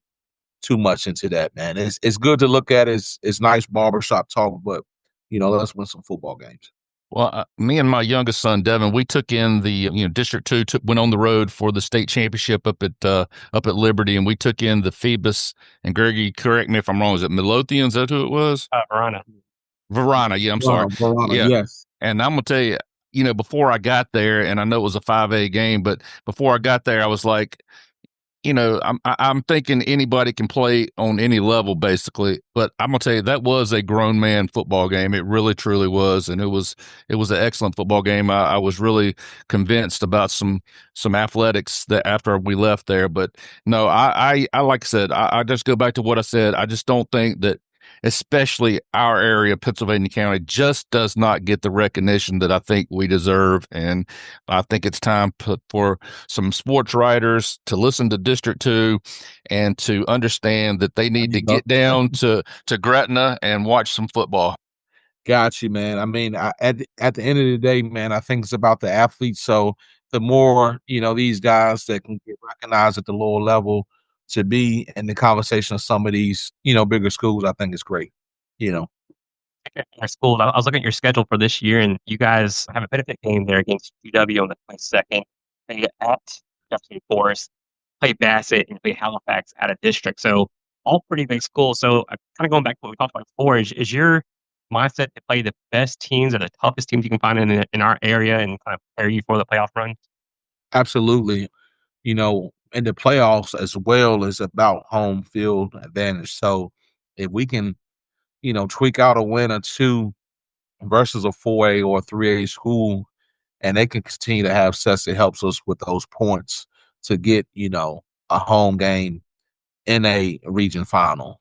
much into that, man. It's good to look at. It's nice barbershop talk, but let's win some football games. Well, me and my youngest son Devin, we took in the District 2, went on the road for the state championship up at Liberty, and we took in the Phoebus and Gregory. Correct me if I'm wrong. Is it Midlothian? Is that who it was? Verona. Verona. Yeah, I'm sorry. Verona, Yeah, yes. and I'm gonna tell you, before I got there, and I know it was a 5A game, but before I got there, I was like, I'm thinking anybody can play on any level, basically. But I'm gonna tell you, that was a grown man football game. It really, truly was, and it was an excellent football game. I was really convinced about some athletics that after we left there. But no, I like I said, I just go back to what I said. I just don't think that, especially our area, Pennsylvania County, just does not get the recognition that I think we deserve. And I think it's time for some sports writers to listen to District 2 and to understand that they need to get down to Gretna and watch some football. Got you, man. I mean, at the end of the day, man, I think it's about the athletes. So the more, these guys that can get recognized at the lower level to be in the conversation of some of these, bigger schools, I think is great. Our school, I was looking at your schedule for this year, and you guys have a benefit game there against UW on the 22nd. Play at Justin Forest, play Bassett, and play Halifax out of district. So all pretty big schools. So kind of going back to what we talked about before, is your mindset to play the best teams or the toughest teams you can find in our area and kind of prepare you for the playoff run? Absolutely. In the playoffs as well is about home field advantage. So if we can, tweak out a win or two versus a 4A or a 3A school, and they can continue to have success, it helps us with those points to get, a home game in a region final,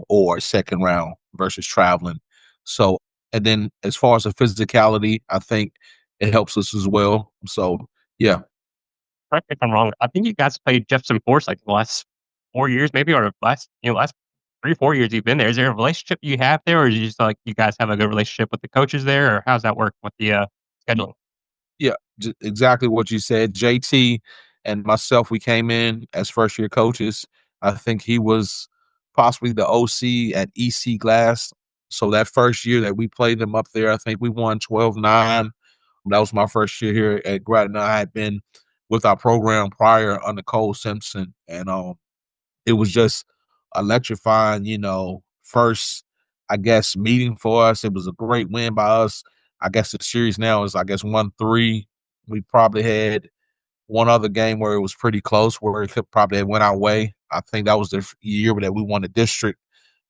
or second round versus traveling. So, and then as far as the physicality, I think it helps us as well. So, yeah. Correct me if I'm wrong. I think you guys played Jefferson Forest like the last 4 years, maybe, or last 3 or 4 years you've been there. Is there a relationship you have there, or is it just like you guys have a good relationship with the coaches there, or how's that work with the scheduling? Yeah, exactly what you said. JT and myself, we came in as first year coaches. I think he was possibly the OC at EC Glass. So that first year that we played them up there, I think we won 12-9. That was my first year here at Gretna. I had been with our program prior under Cole Simpson, and it was just electrifying, first, I guess, meeting for us. It was a great win by us. I guess the series now is, 1-3. We probably had one other game where it was pretty close, where it could probably have went our way. I think that was the year that we won the district.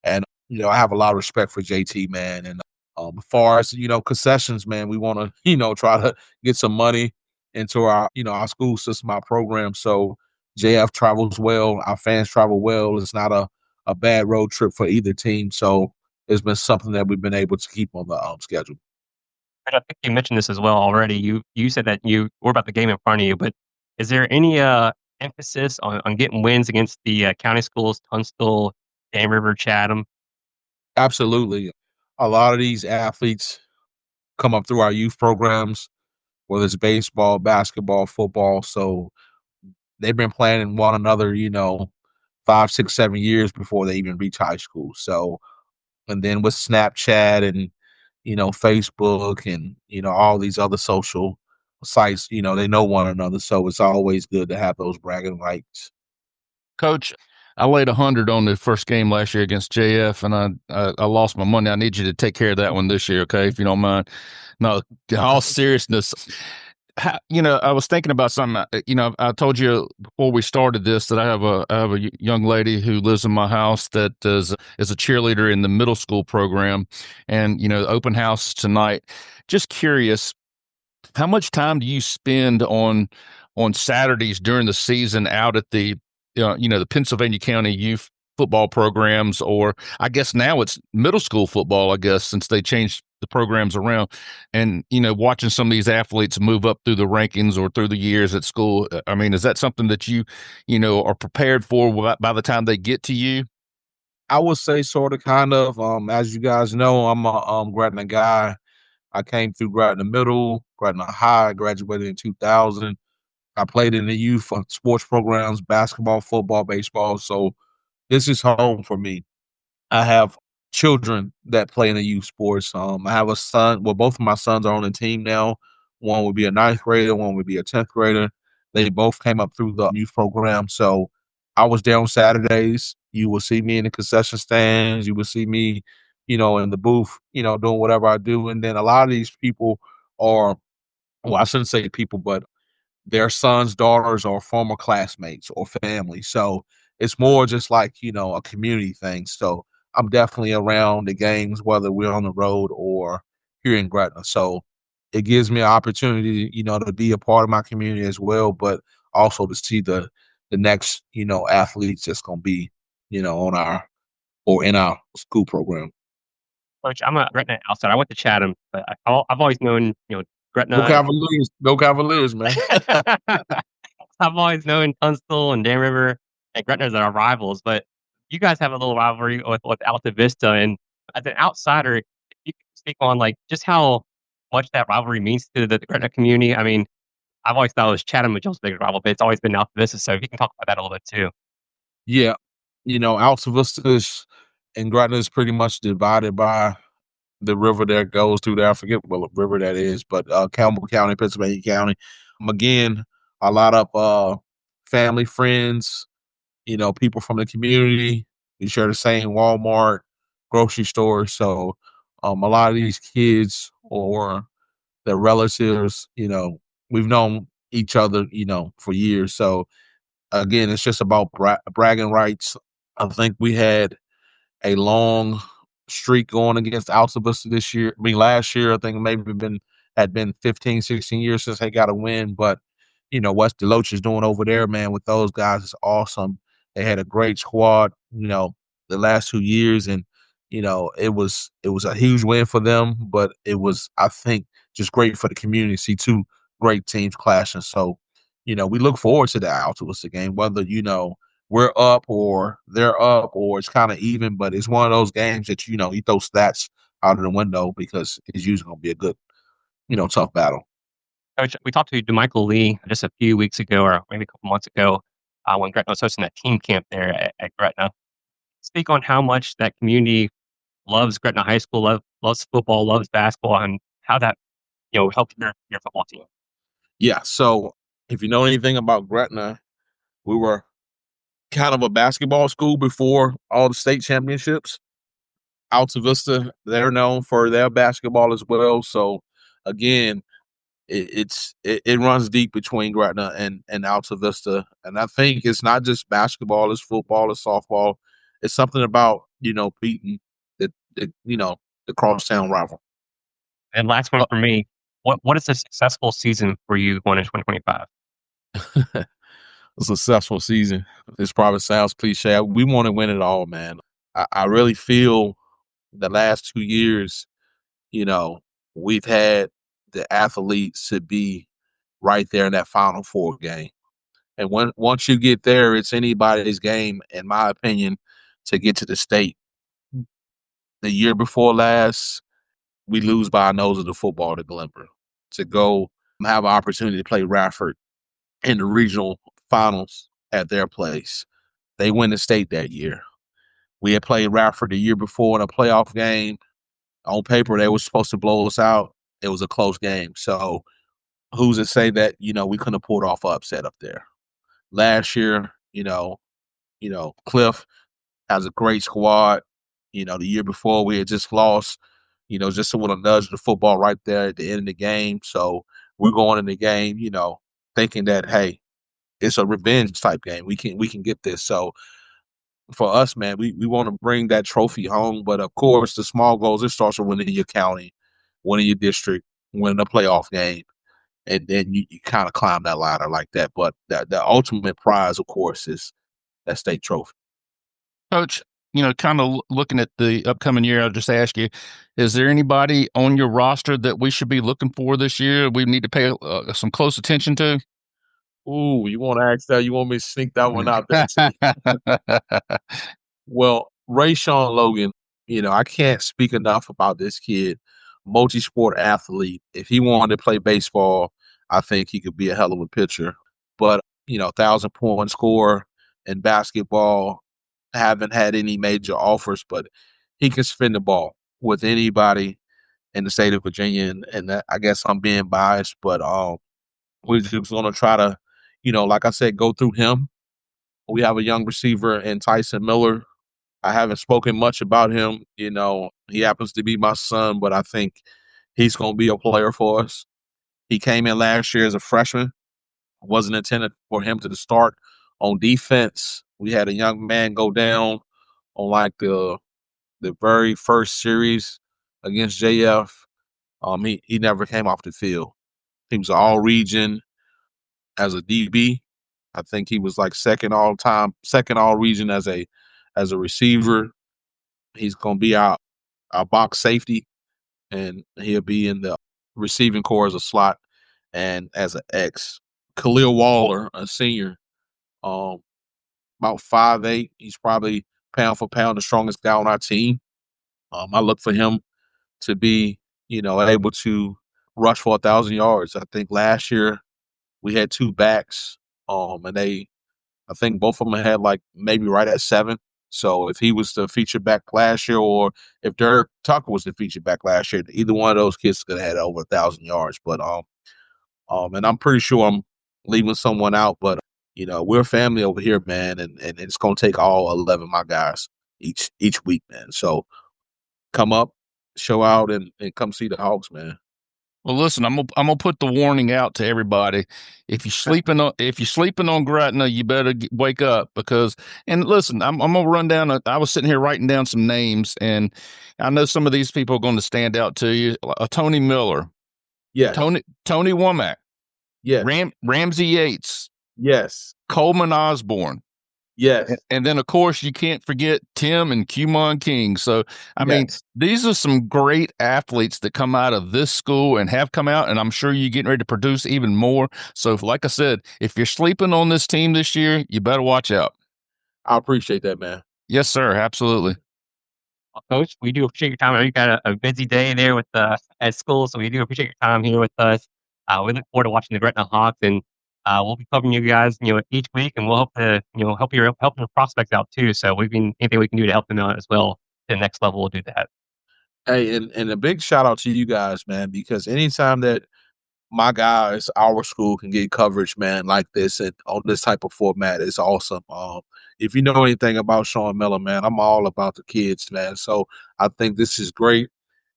And, I have a lot of respect for JT, man. And as far as, concessions, man, we want to, try to get some money into our, our school system, our program. So JF travels well. Our fans travel well. It's not a bad road trip for either team. So it's been something that we've been able to keep on the schedule. And I think you mentioned this as well already. You said that you were about the game in front of you, but is there any emphasis on getting wins against the county schools, Tunstall, Dam River, Chatham? Absolutely. A lot of these athletes come up through our youth programs, whether it's baseball, basketball, football. So they've been playing one another, 5, 6, 7 years before they even reach high school. So, and then with Snapchat and, Facebook and, all these other social sites, they know one another. So it's always good to have those bragging rights. Coach, I laid 100 on the first game last year against JF, and I lost my money. I need you to take care of that one this year, okay, if you don't mind. No, in all seriousness, I was thinking about something. I told you before we started this that I have a young lady who lives in my house that is a cheerleader in the middle school program, and open house tonight. Just curious, how much time do you spend on Saturdays during the season out at the Pennsylvania County youth football programs, or I guess now it's middle school football, I guess, since they changed the programs around, and watching some of these athletes move up through the rankings or through the years at school. I mean, is that something that you are prepared for by the time they get to you? I would say sort of, kind of. As you guys know, I'm a Gretna guy. I came through Gretna Middle, Gretna High, graduated in 2000. I played in the youth sports programs, basketball, football, baseball. So this is home for me. I have children that play in the youth sports. I have a son. Well, both of my sons are on the team now. One would be a ninth grader, one would be a 10th grader. They both came up through the youth program. So I was there on Saturdays. You will see me in the concession stands. You will see me, in the booth, doing whatever I do. And then a lot of these people are, well, I shouldn't say people, but their sons, daughters, or former classmates or family. So it's more just like, a community thing. So I'm definitely around the games, whether we're on the road or here in Gretna. So it gives me an opportunity, to be a part of my community as well, but also to see the next, athletes that's going to be, on our or in our school program. Coach, I'm a Gretna outsider. I went to Chatham, but I've always known, Go Gretna. Cavaliers. Go Cavaliers, man. I've always known Tunstall and Dan River and Gretna as our rivals, but you guys have a little rivalry with Alta Vista. And as an outsider, if you could speak on like just how much that rivalry means to the Gretna community. I mean, I've always thought it was Chatham which was the biggest rival, but it's always been Alta Vista. So if you can talk about that a little bit too. Yeah. Alta Vista and Gretna is pretty much divided by the river that goes through there. I forget what river that is, but Campbell County, Pennsylvania County. Again, a lot of family, friends, people from the community. We share the same Walmart, grocery store. So a lot of these kids or their relatives, we've known each other, for years. So again, it's just about bragging rights. I think we had a long streak going against Alta Vista this year. I mean, last year, I think maybe had been 15, 16 years since they got a win. But, what Deloach is doing over there, man, with those guys is awesome. They had a great squad, the last 2 years. And, it was a huge win for them, but it was, I think, just great for the community to see two great teams clashing. So, we look forward to the Alta Vista game, whether, we're up or they're up or it's kind of even, but it's one of those games that, you throw stats out of the window because it's usually going to be a good, tough battle. Coach, we talked to DeMichael Lee just a few weeks ago or maybe a couple months ago when Gretna was hosting that team camp there at Gretna. Speak on how much that community loves Gretna High School, loves football, loves basketball, and how that helped your football team. Yeah. So if you know anything about Gretna, we were kind of a basketball school before all the state championships. Alta Vista, they're known for their basketball as well. So again, it runs deep between Gretna and Alta Vista. And I think it's not just basketball, it's football, it's softball. It's something about, beating the crosstown rival. And last one for me, what is a successful season for you going into 2025? A successful season. This probably sounds cliche. We want to win it all, man. I really feel the last 2 years, we've had the athletes to be right there in that Final Four game. And once you get there, it's anybody's game, in my opinion, to get to the state. The year before last, we lose by our nose of the football to Glenbrook. To go have an opportunity to play Radford in the regional finals at their place. They win the state that year. We had played Radford the year before in a playoff game. On paper, they were supposed to blow us out. It was a close game. So who's to say that, we couldn't have pulled off an upset up there? Last year, Cliff has a great squad. The year before we had just lost, just to want to nudge the football right there at the end of the game. So we're going in the game, thinking that, hey, it's a revenge type game. We can get this. So for us, man, we want to bring that trophy home. But of course, the small goals, it starts with winning your county, winning your district, winning a playoff game. And then you kind of climb that ladder like that. But the ultimate prize, of course, is that state trophy. Coach, kind of looking at the upcoming year, I'll just ask you, is there anybody on your roster that we should be looking for this year? We need to pay some close attention to? Ooh, you want to ask that? You want me to sneak that one out there? Well, Sean Logan, I can't speak enough about this kid, multi-sport athlete. If he wanted to play baseball, I think he could be a hell of a pitcher. But, 1,000-point scorer in basketball, haven't had any major offers, but he can spin the ball with anybody in the state of Virginia. And that, I guess I'm being biased, but we're just going to try to, like I said, go through him. We have a young receiver in Tyson Miller. I haven't spoken much about him. He happens to be my son, but I think he's going to be a player for us. He came in last year as a freshman. Wasn't intended for him to start on defense. We had a young man go down on like the very first series against JF. He never came off the field. He was all region as a DB. I think he was like second all region as a receiver. He's gonna be our box safety, and he'll be in the receiving core as a slot and as an X. Khalil Waller, a senior, about 5'8". He's probably pound for pound the strongest guy on our team. I look for him to be, able to rush for 1,000 yards. I think last year we had two backs, and I think both of them had like maybe right at 7. So if he was the feature back last year, or if Derek Tucker was the feature back last year, either one of those kids could have had over 1,000 yards. But and I'm pretty sure I'm leaving someone out, but we're a family over here, man, and it's gonna take all 11 of my guys each week, man. So come up, show out, and come see the Hawks, man. Well, listen, I'm gonna put the warning out to everybody. If you're sleeping on Gretna, you better wake up, because. And listen, I'm gonna run down. I was sitting here writing down some names, and I know some of these people are going to stand out to you. Tony Miller, yes. Tony Womack, yes. Ramsey Yates, yes. Coleman Osborne. Yes. And then, of course, you can't forget Tim and Cumon King. So, I mean, these are some great athletes that come out of this school and have come out, and I'm sure you're getting ready to produce even more. So, like I said, if you're sleeping on this team this year, you better watch out. I appreciate that, man. Yes, sir. Absolutely. Coach, we do appreciate your time. I know you got a busy day there with at school, so we do appreciate your time here with us. We look forward to watching the Gretna Hawks, and we'll be covering you guys, each week, and we'll hope to, help your prospects out too. So anything we can do to help them out as well to the next level, we'll do that. Hey, and a big shout out to you guys, man, because anytime that my guys, our school, can get coverage, man, like this and on this type of format, it's awesome. If you know anything about Shaun Miller, man, I'm all about the kids, man. So I think this is great.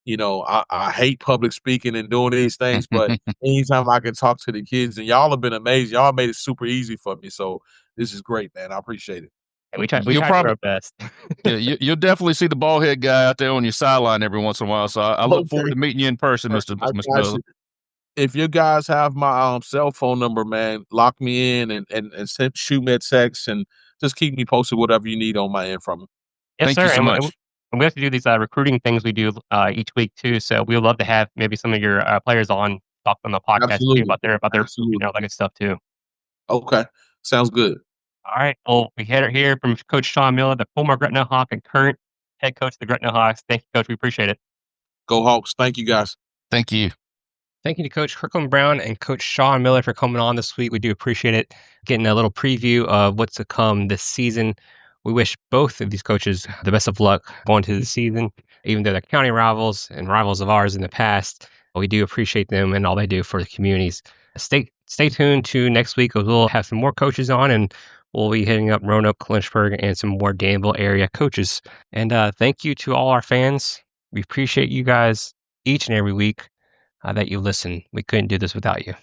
I hate public speaking and doing these things, but anytime I can talk to the kids, and y'all have been amazing. Y'all made it super easy for me. So this is great, man. I appreciate it. And we try to do our best. Yeah, you'll definitely see the ball head guy out there on your sideline every once in a while. So I look forward to meeting you in person, Mr. Miller. If you guys have my cell phone number, man, lock me in and shoot me a text, and just keep me posted whatever you need on my end from me. Yes, Thank you so much. And we have to do these recruiting things we do each week too. So we would love to have maybe some of your players on talk on the podcast too, about their that good stuff too. Okay, sounds good. All right. Well, we had it here from Coach Shaun Miller, the former Gretna Hawk and current head coach of the Gretna Hawks. Thank you, Coach. We appreciate it. Go Hawks. Thank you, guys. Thank you. Thank you to Coach Kirkland Brown and Coach Shaun Miller for coming on this week. We do appreciate it. Getting a little preview of what's to come this season. We wish both of these coaches the best of luck going to the season, even though they're county rivals and rivals of ours in the past. We do appreciate them and all they do for the communities. Stay tuned to next week. We'll have some more coaches on, and we'll be hitting up Roanoke, Lynchburg, and some more Danville area coaches. And thank you to all our fans. We appreciate you guys each and every week. that you listen. We couldn't do this without you.